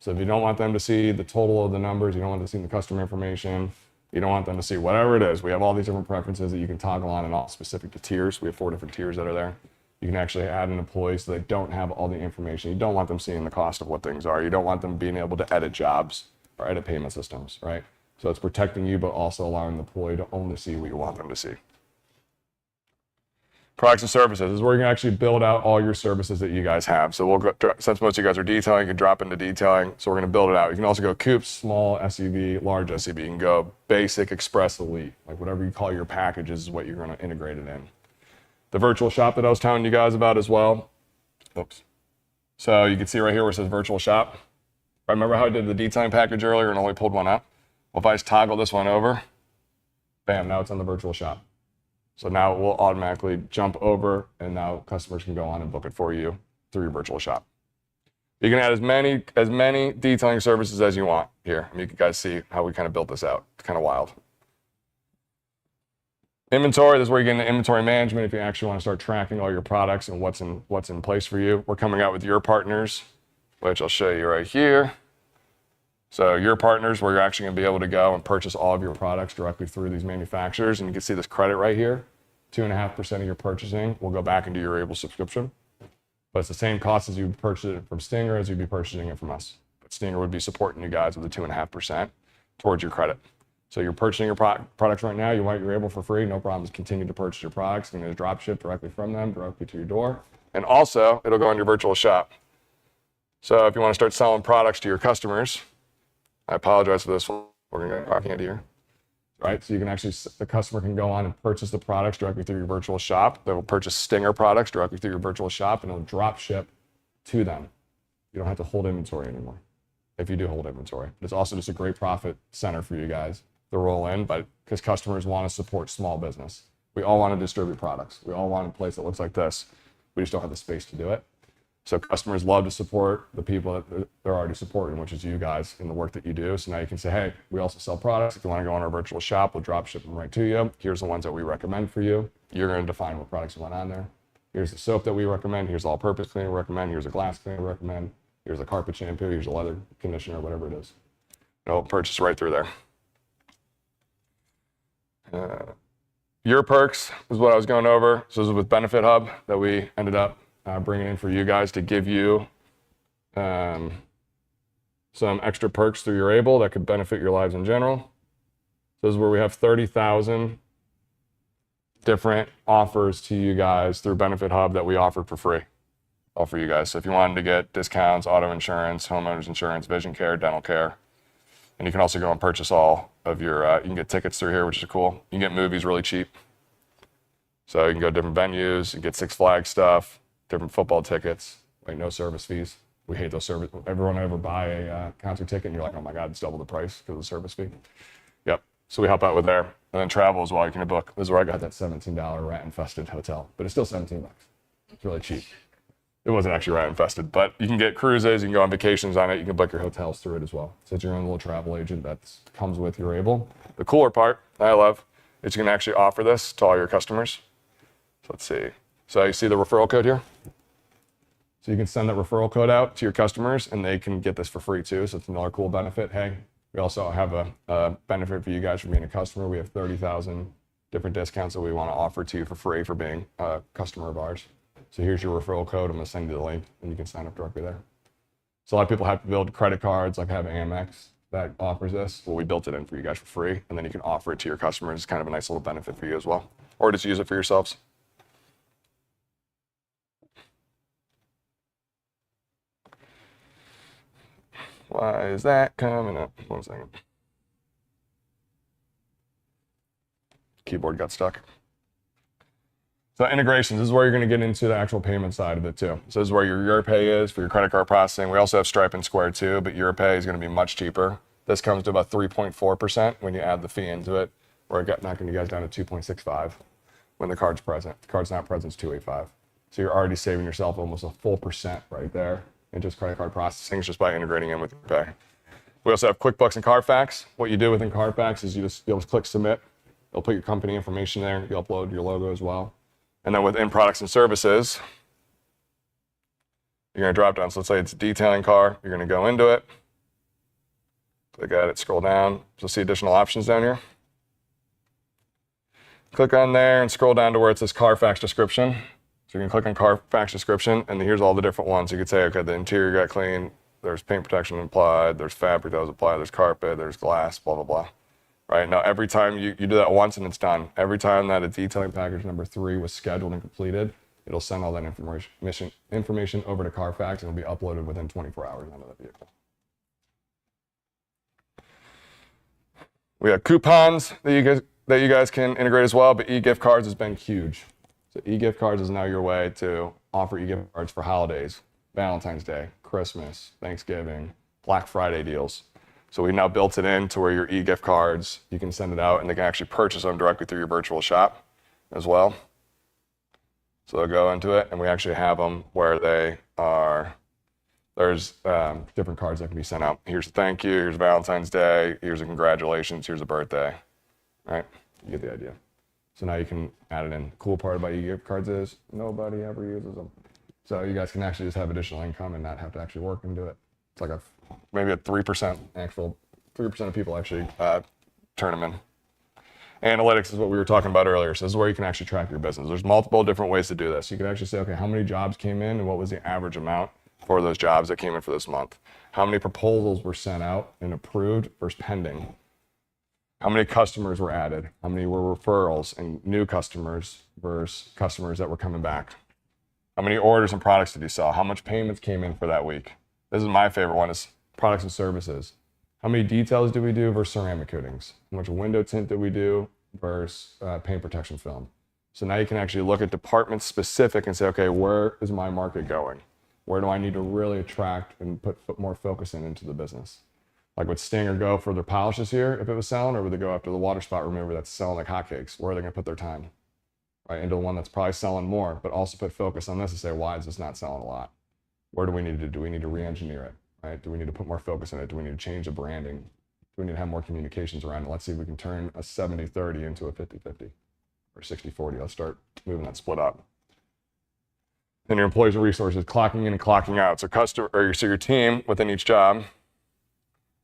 So if you don't want them to see the total of the numbers, you don't want them to see the customer information, you don't want them to see whatever it is. We have all these different preferences that you can toggle on and off specific to tiers. We have 4 different tiers that are there. You can actually add an employee so they don't have all the information. You don't want them seeing the cost of what things are. You don't want them being able to edit jobs or edit payment systems, right? So it's protecting you, but also allowing the employee to only see what you want them to see. Products and services. This is where you can actually build out all your services that you guys have. So we'll go, since most of you guys are detailing, you can drop into detailing. So we're going to build it out. You can also go coupes, small SUV, large SUV. You can go basic, express, elite. Like whatever you call your packages is what you're going to integrate it in. The virtual shop that I was telling you guys about as well. Oops. So you can see right here where it says virtual shop. Remember how I did the detailing package earlier and only pulled one up? Well, if I just toggle this one over, bam, now it's on the virtual shop. So now it will automatically jump over, and now customers can go on and book it for you through your virtual shop. You can add as many detailing services as you want here. I mean, you can guys see how we kind of built this out. It's kind of wild. Inventory, this is where you get into inventory management if you actually want to start tracking all your products and what's in place for you. We're coming out with your partners, which I'll show you right here. So your partners, where you're actually going to be able to go and purchase all of your products directly through these manufacturers. And you can see this credit right here. 2.5% of your purchasing will go back into your Urable subscription. But it's the same cost as you purchase it from Stinger as you'd be purchasing it from us. But Stinger would be supporting you guys with the 2.5% towards your credit. So you're purchasing your products right now. You want your Urable for free. No problems. Continue to purchase your products. You're going to drop ship directly from them, directly to your door. And also, it'll go on your virtual shop. So if you want to start selling products to your customers, I apologize for this one. We're going to get talking here. Right? So you can actually, the customer can go on and purchase the products directly through your virtual shop. They will purchase Stinger products directly through your virtual shop, and it'll drop ship to them. You don't have to hold inventory anymore if you do hold inventory. It's also just a great profit center for you guys to roll in, but because customers want to support small business. We all want to distribute products. We all want a place that looks like this. We just don't have the space to do it. So customers love to support the people that they're already supporting, which is you guys in the work that you do. So now you can say, hey, we also sell products. If you want to go on our virtual shop, we'll drop ship them right to you. Here's the ones that we recommend for you. You're going to define what products you want on there. Here's the soap that we recommend. Here's all-purpose cleaner we recommend. Here's a glass cleaner we recommend. Here's a carpet shampoo. Here's a leather conditioner, whatever it is. It'll purchase right through there. Your perks is what I was going over. So this is with Benefit Hub that we ended up bringing in for you guys to give you some extra perks through your Urable that could benefit your lives in general. So this is where we have 30,000 different offers to you guys through Benefit Hub that we offered for free, all for you guys. So if you wanted to get discounts, auto insurance, homeowners insurance, vision care, dental care, and you can also go and purchase all of your, you can get tickets through here, which is cool. You can get movies really cheap. So you can go to different venues, you get Six Flags stuff, different football tickets, like no service fees. We hate those service. Everyone ever buy a concert ticket and you're like, oh my God, it's double the price because of the service fee. Yep. So we help out with there. And then travel as well. You can book. This is where I got that $17 rat infested hotel, but it's still 17 bucks. It's really cheap. It wasn't actually rat infested, but you can get cruises. You can go on vacations on it. You can book your hotels through it as well. So it's your own little travel agent that comes with your Urable. The cooler part I love is you can actually offer this to all your customers. So let's see. So you see the referral code here? So you can send that referral code out to your customers and they can get this for free too. So it's another cool benefit. Hey, we also have a benefit for you guys for being a customer. We have 30,000 different discounts that we want to offer to you for free for being a customer of ours. So here's your referral code. I'm going to send you the link and you can sign up directly there. So a lot of people have to build credit cards, like I have Amex that offers this. Well, we built it in for you guys for free. And then you can offer it to your customers. It's kind of a nice little benefit for you as well. Or just use it for yourselves. Why is that coming up? 1 second. Keyboard got stuck. So integrations, this is where you're going to get into the actual payment side of it too. So this is where your Europay is for your credit card processing. We also have Stripe and Square too, but Europay is going to be much cheaper. This comes to about 3.4% when you add the fee into it. We're knocking you guys down to 2.65 when the card's present. If the card's not present, it's 2.85. So you're already saving yourself almost a full % right there. And just credit card processing just by integrating in with your pay. We also have QuickBooks and Carfax. What you do within Carfax is you'll just click submit. It'll put your company information there. You upload your logo as well. And then within products and services, you're going to drop down. So let's say it's a detailing car. You're going to go into it. Click at it, scroll down. You'll see additional options down here. Click on there and scroll down to where it says Carfax description. So you can click on Carfax description, and here's all the different ones. You could say, okay, the interior got clean. There's paint protection applied. There's fabric that was applied. There's carpet. There's glass, blah, blah, blah. Right? Now, every time you do that once and it's done, every time that a detailing package number 3 was scheduled and completed, it'll send all that information over to Carfax, and it'll be uploaded within 24 hours onto the vehicle. We have coupons that you guys can integrate as well, but e-gift cards has been huge. So e-gift cards is now your way to offer e-gift cards for holidays, Valentine's Day, Christmas, Thanksgiving, Black Friday deals. So we now built it in to where your e-gift cards, you can send it out and they can actually purchase them directly through your virtual shop as well. So they'll go into it, and we actually have them where they are, there's different cards that can be sent out. Here's a thank you, here's Valentine's Day, here's a congratulations, here's a birthday, right? You get the idea. So now you can add it in. The cool part about e-gift cards is nobody ever uses them. So you guys can actually just have additional income and not have to actually work and do it. It's like maybe a 3% of people actually turn them in. Analytics is what we were talking about earlier. So this is where you can actually track your business. There's multiple different ways to do this. You can actually say, okay, how many jobs came in and what was the average amount for those jobs that came in for this month? How many proposals were sent out and approved versus pending? How many customers were added? How many were referrals and new customers versus customers that were coming back? How many orders and products did you sell? How much payments came in for that week? This is my favorite one, is products and services. How many details did we do versus ceramic coatings? How much window tint did we do versus paint protection film? So now you can actually look at department specific and say, okay, where is my market going? Where do I need to really attract and put more focus into the business? Like would Stinger go for their polishes here if it was selling, or would they go after the water spot remover that's selling like hotcakes? Where are they going to put their time? Right, into the one that's probably selling more, but also put focus on this and say, why is this not selling a lot? Where do we need to do? We need to re-engineer it, right? Do we need to put more focus in it? Do we need to change the branding? Do we need to have more communications around it? Let's see if we can turn a 70-30 into a 50-50 or 60-40. Let's start moving that split up. Then your employees and resources, clocking in and clocking out. So your team within each job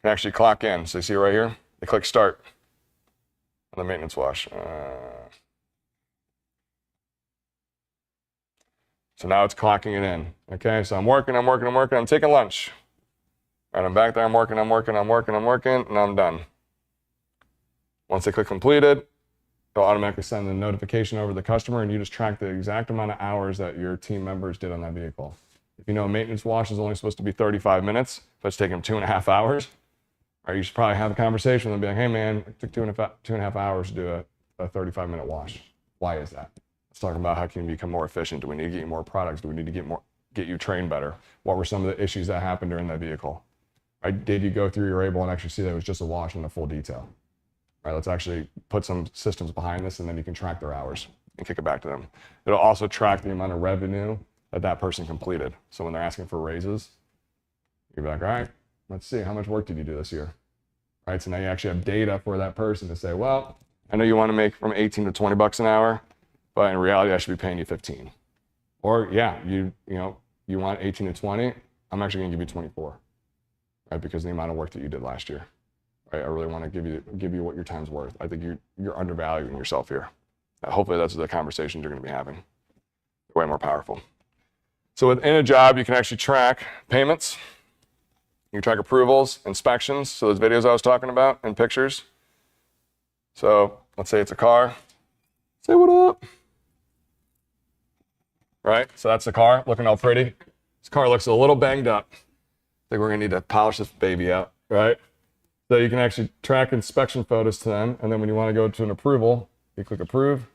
can actually clock in. So you see right here, they click start on the maintenance wash. So now it's clocking it in. Okay, so I'm working, I'm taking lunch. All right, I'm back there, I'm working, and I'm done. Once they click completed, it'll automatically send the notification over to the customer, and you just track the exact amount of hours that your team members did on that vehicle. If you know a maintenance wash is only supposed to be 35 minutes, but it's taking them 2.5 hours, or you should probably have a conversation with them and be like, hey man, it took 2.5 hours to do a 35-minute wash. Why is that? Let's talk about how can you become more efficient. Do we need to get you more products? Do we need to get you trained better? What were some of the issues that happened during that vehicle? Right? Did you go through Urable and actually see that it was just a wash in the full detail? Right, let's actually put some systems behind this, and then you can track their hours and kick it back to them. It'll also track the amount of revenue that person completed. So when they're asking for raises, you'll be like, all right, let's see, how much work did you do this year? All right, so now you actually have data for that person to say, well, I know you want to make from 18 to 20 bucks an hour, but in reality, I should be paying you 15. Or yeah, you want 18 to 20, I'm actually gonna give you 24, right? Because of the amount of work that you did last year. Right? I really want to give you what your time's worth. I think you're undervaluing yourself here. Hopefully that's the conversations you're gonna be having. Way more powerful. So within a job, you can actually track payments. You can track approvals, inspections. So those videos I was talking about and pictures. So let's say it's a car. Say what up. Right, so that's the car looking all pretty. This car looks a little banged up. I think we're gonna need to polish this baby out, right? So you can actually track inspection photos to them, and then when you wanna go to an approval, you click approve.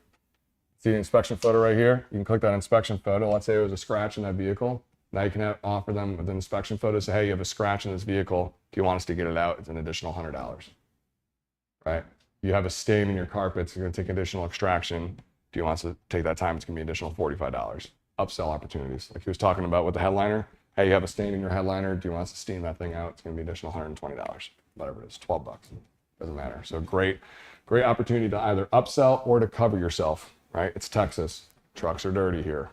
See the inspection photo right here? You can click that inspection photo. Let's say it was a scratch in that vehicle. Now you can offer them with an inspection photo, say, hey, you have a scratch in this vehicle. Do you want us to get it out? It's an additional $100, right? You have a stain in your carpets, you're gonna take additional extraction. Do you want us to take that time? It's gonna be additional $45. Upsell opportunities. Like he was talking about with the headliner. Hey, you have a stain in your headliner. Do you want us to steam that thing out? It's gonna be additional $120. whatever it is, 12 bucks. Doesn't matter. So great opportunity to either upsell or to cover yourself, right? It's Texas. Trucks are dirty here.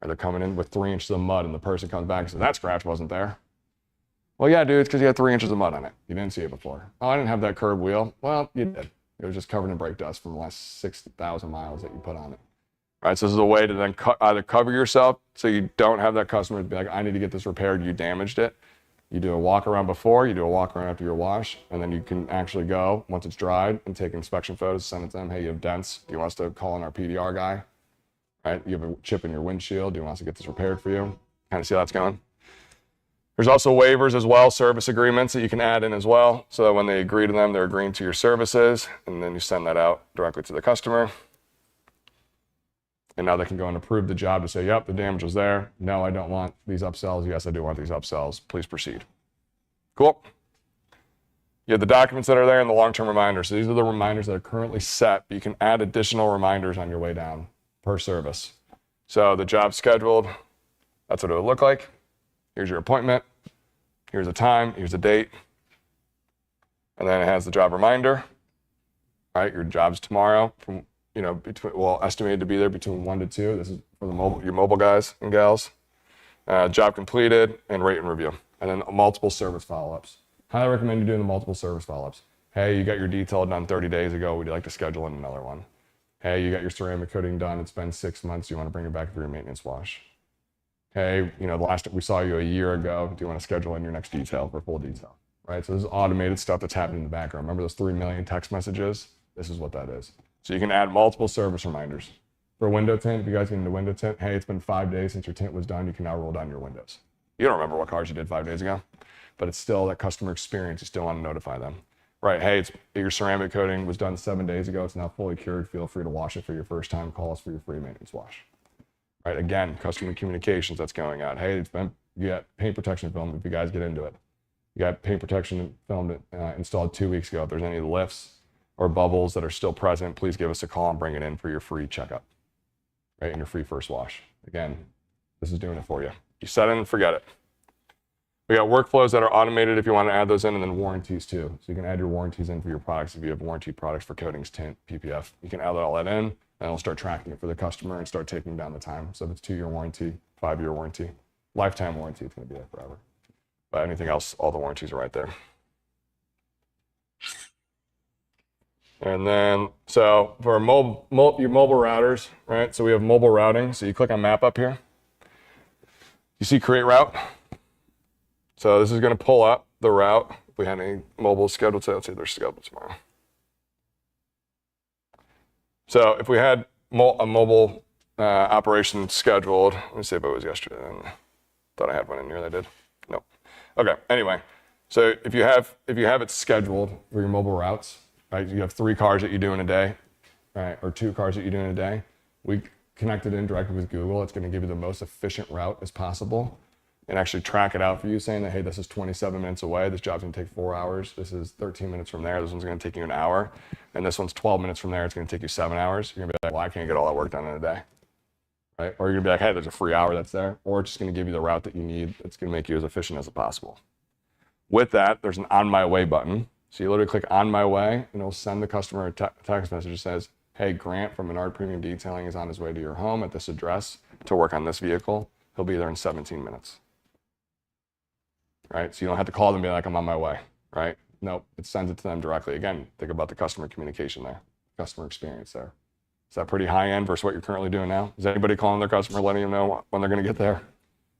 Or they're coming in with 3 inches of mud and the person comes back and says, that scratch wasn't there. Well, yeah, dude, it's because you had 3 inches of mud on it. You didn't see it before. Oh, I didn't have that curb wheel. Well, you did. It was just covered in brake dust from the last 6,000 miles that you put on it. Right, so this is a way to then either cover yourself so you don't have that customer be like, I need to get this repaired, you damaged it. You do a walk around before, you do a walk around after your wash, and then you can actually go, once it's dried, and take inspection photos, send it to them. Hey, you have dents. Do you want us to call in our PDR guy? Right, you have a chip in your windshield. Do you want us to get this repaired for you? Kind of see how that's going. There's also waivers as well, service agreements that you can add in as well, so that when they agree to them, they're agreeing to your services, and then you send that out directly to the customer. And now they can go and approve the job to say, yep, the damage was there. No, I don't want these upsells. Yes, I do want these upsells. Please proceed. Cool. You have the documents that are there and the long-term reminders. So these are the reminders that are currently set, but you can add additional reminders on your way down per service. So the job's scheduled. That's what it would look like. Here's your appointment. Here's a time. Here's a date. And then it has the job reminder. All right, your job's tomorrow from estimated to be there between 1 to 2. This is for your mobile guys and gals. Job completed and rate and review. And then multiple service follow-ups. Highly recommend you doing the multiple service follow-ups. Hey, you got your detail done 30 days ago. Would you like to schedule in another one? Hey, you got your ceramic coating done. It's been 6 months. You want to bring it back for your maintenance wash? Hey, the last we saw you a year ago. Do you want to schedule in your next detail for full detail? Right? So this is automated stuff that's happening in the background. Remember those 3 million text messages? This is what that is. So you can add multiple service reminders. For window tint, if you guys get into window tint, hey, it's been 5 days since your tint was done. You can now roll down your windows. You don't remember what cars you did 5 days ago, but it's still that customer experience. You still want to notify them. Right, hey, your ceramic coating was done 7 days ago. It's now fully cured. Feel free to wash it for your first time. Call us for your free maintenance wash. Right, again, customer communications that's going out. Hey, you got paint protection film if you guys get into it. You got paint protection film installed 2 weeks ago. If there's any lifts or bubbles that are still present, please give us a call and bring it in for your free checkup, right, and your free first wash. Again, this is doing it for you. You set it and forget it. We got workflows that are automated if you want to add those in, and then warranties too. So you can add your warranties in for your products if you have warranty products for coatings, tint, PPF. You can add all that in, and it'll start tracking it for the customer and start taking down the time. So if it's 2-year warranty, 5-year warranty, lifetime warranty, it's going to be there forever. But anything else, all the warranties are right there. And then, so for your mobile routers, right? So we have mobile routing. So you click on map up here. You see create route. So this is going to pull up the route. If we had any mobile scheduled, so let's say they're scheduled tomorrow. So if we had a mobile operation scheduled, let me see if it was yesterday. Thought I had one in here. I did. Nope. Okay. Anyway, so if you have it scheduled for your mobile routes, right? You have 3 cars that you do in a day, right? Or 2 cars that you do in a day. We connected in directly with Google. It's going to give you the most efficient route as possible and actually track it out for you, saying that, hey, this is 27 minutes away. This job's going to take 4 hours. This is 13 minutes from there. This one's going to take you an hour. And this one's 12 minutes from there. It's going to take you 7 hours. You're going to be like, well, I can't get all that work done in a day, right? Or you're going to be like, hey, there's a free hour that's there. Or it's just going to give you the route that you need. It's going to make you as efficient as possible. With that, there's an on my way button. So you literally click on my way, and it'll send the customer a text message that says, hey, Grant from Menard Premium Detailing is on his way to your home at this address to work on this vehicle. He'll be there in 17 minutes. Right? So you don't have to call them and be like, I'm on my way, right? Nope, it sends it to them directly. Again, think about the customer communication there, customer experience there. Is that pretty high end versus what you're currently doing now? Is anybody calling their customer, letting them know when they're going to get there?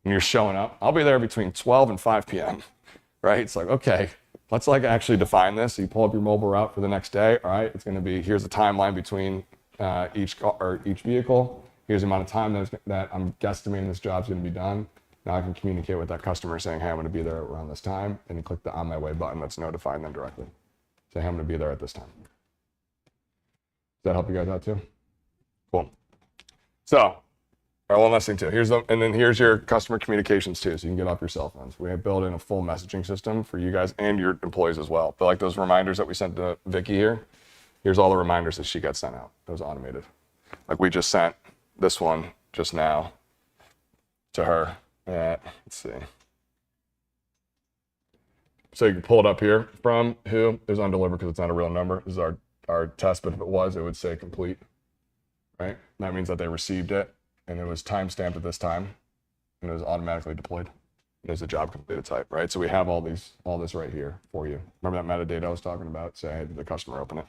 And you're showing up. I'll be there between 12 and 5 p.m., right? It's like, okay, let's actually define this. So you pull up your mobile route for the next day. All right, it's going to be, here's the timeline between each vehicle. Here's the amount of time that I'm guesstimating this job's going to be done. Now I can communicate with that customer saying, hey, I'm going to be there around this time, and then click the on my way button that's notifying them directly. Say, hey, I'm going to be there at this time. Does that help you guys out too? Cool. So, all right, one last thing too. Here's your customer communications too, so you can get off your cell phones. We have built in a full messaging system for you guys and your employees as well. But like those reminders that we sent to Vicky here, here's all the reminders that she got sent out. Those automated. Like we just sent this one just now to her at, let's see, So you can pull it up here from who is undelivered because it's not a real number. This is our test, but if it was, it would say complete, right? That means that they received it and it was time stamped at this time and it was automatically deployed. There's a job completed type, right? So we have all this right here for you. Remember that metadata I was talking about? Say, hey, did the customer open it?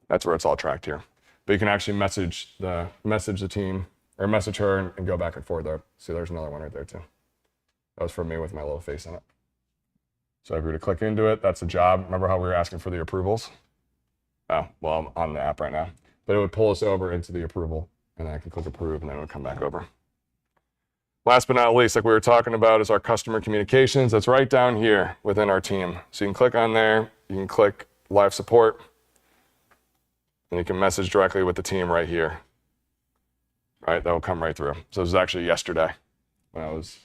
That's where it's all tracked here. But you can actually message the team or message her and go back and forth there. See, there's another one right there too. That was from me with my little face in it. So if you were to click into it, that's the job. Remember how we were asking for the approvals? Oh, well, I'm on the app right now. But it would pull us over into the approval, and then I can click approve, and then it would come back over. Last but not least, like we were talking about, is our customer communications. That's right down here within our team. So you can click on there, you can click live support, and you can message directly with the team right here. Right, that will come right through. So this was actually yesterday when I was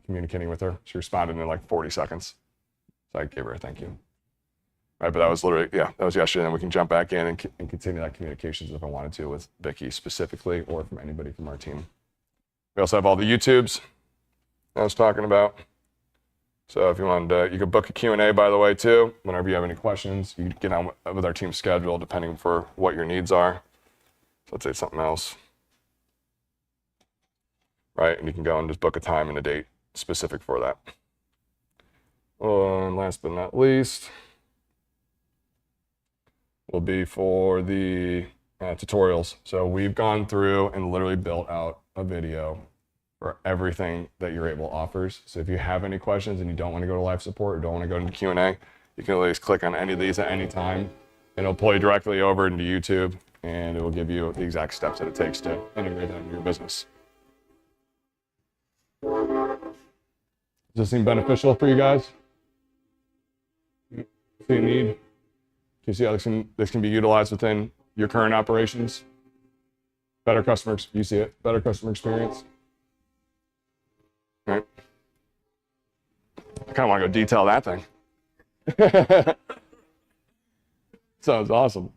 communicating with her. She responded in like 40 seconds. So I gave her a thank you. Right, but that was literally, yeah, that was yesterday. And we can jump back in and continue that communications if I wanted to with Vicky specifically or from anybody from our team. We also have all the YouTubes I was talking about. So if you wanted you could book a Q&A, by the way, too. Whenever you have any questions, you can get on with our team's schedule depending for what your needs are. So let's say something else. Right, and you can go and just book a time and a date specific for that. And last but not least, will be for the tutorials. So we've gone through and literally built out a video for everything that Urable offers. So if you have any questions and you don't want to go to live support or don't want to go into Q&A, you can always click on any of these at any time, and it'll pull you directly over into YouTube, and it will give you the exact steps that it takes to integrate that into your business. Does this seem beneficial for you guys? See a need? Can you see how this can be utilized within your current operations? Better customers, you see it, better customer experience. Right? I kind of want to go detail that thing. Sounds awesome.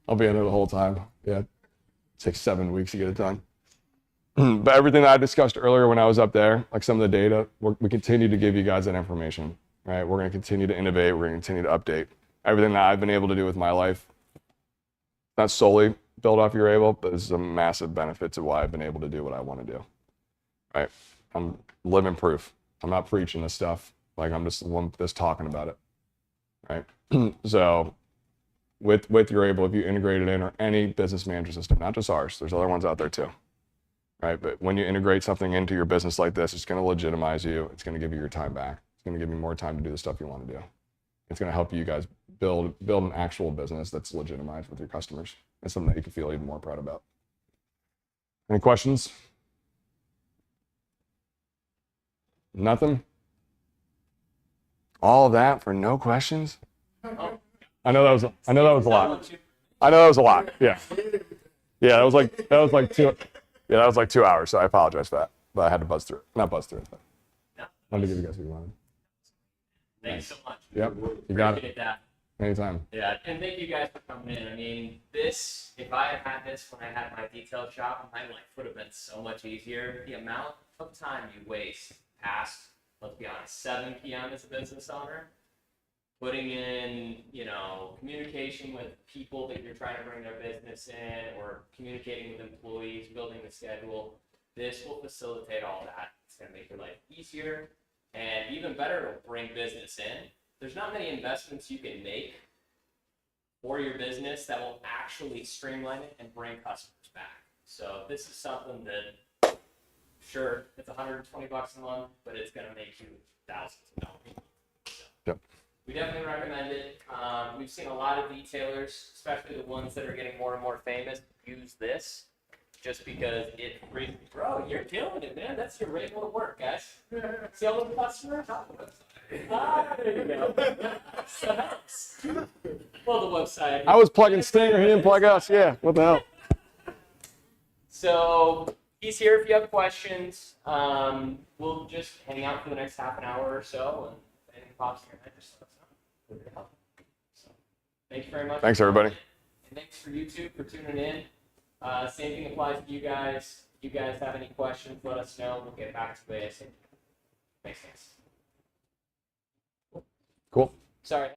I'll be in there the whole time. Yeah, it takes 7 weeks to get it done. But everything that I discussed earlier when I was up there, like some of the data, we continue to give you guys that information, right? We're going to continue to innovate. We're going to continue to update. Everything that I've been able to do with my life, not solely built off Urable, but this is a massive benefit to why I've been able to do what I want to do, right? I'm living proof. I'm not preaching this stuff. Like I'm just the one that's talking about it, right? So with Urable, if you integrate it in or any business management system, not just ours, there's other ones out there too. Right, but when you integrate something into your business like this, it's going to legitimize you. It's going to give you your time back. It's going to give you more time to do the stuff you want to do. It's going to help you guys build an actual business that's legitimized with your customers. It's something that you can feel even more proud about. Any questions? Nothing? All of that for no questions? I know that was a lot. I know that was a lot. Yeah. Yeah, that was like 2. Yeah, that was like 2 hours, so I apologize for that. But I had to buzz through it. Not buzz through it, but I wanted to give you guys what you wanted. Thanks so much. Yep, you got Appreciate it. that. Anytime. Yeah, and thank you guys for coming in. I mean, this, if I had had this when I had my detail shop, my life would have been so much easier. The amount of time you waste past, let's be honest, 7 p.m. as a business owner, putting in, communication with people that you're trying to bring their business in, or communicating with employees, building the schedule. This will facilitate all that. It's going to make your life easier, and even better, it'll bring business in. There's not many investments you can make for your business that will actually streamline it and bring customers back. So this is something that, sure, it's $120 a month, but it's going to make you thousands of dollars. Yep. We definitely recommend it. We've seen a lot of retailers, especially the ones that are getting more and more famous, use this just because it brings, bro, you're killing it, man. That's your rate of work, guys. See all those customers? There you go. Well, the website. I was plugging Stinger, he didn't plug us. Yeah, what the hell? So he's here if you have questions. We'll just hang out for the next half an hour or so, and if anything pops in your head, just let us know. We're here to help. So, thank you very much. Thanks, everybody. And thanks for YouTube for tuning in. Same thing applies to you guys. If you guys have any questions, let us know. We'll get back to you ASAP. Makes sense. Cool. Sorry.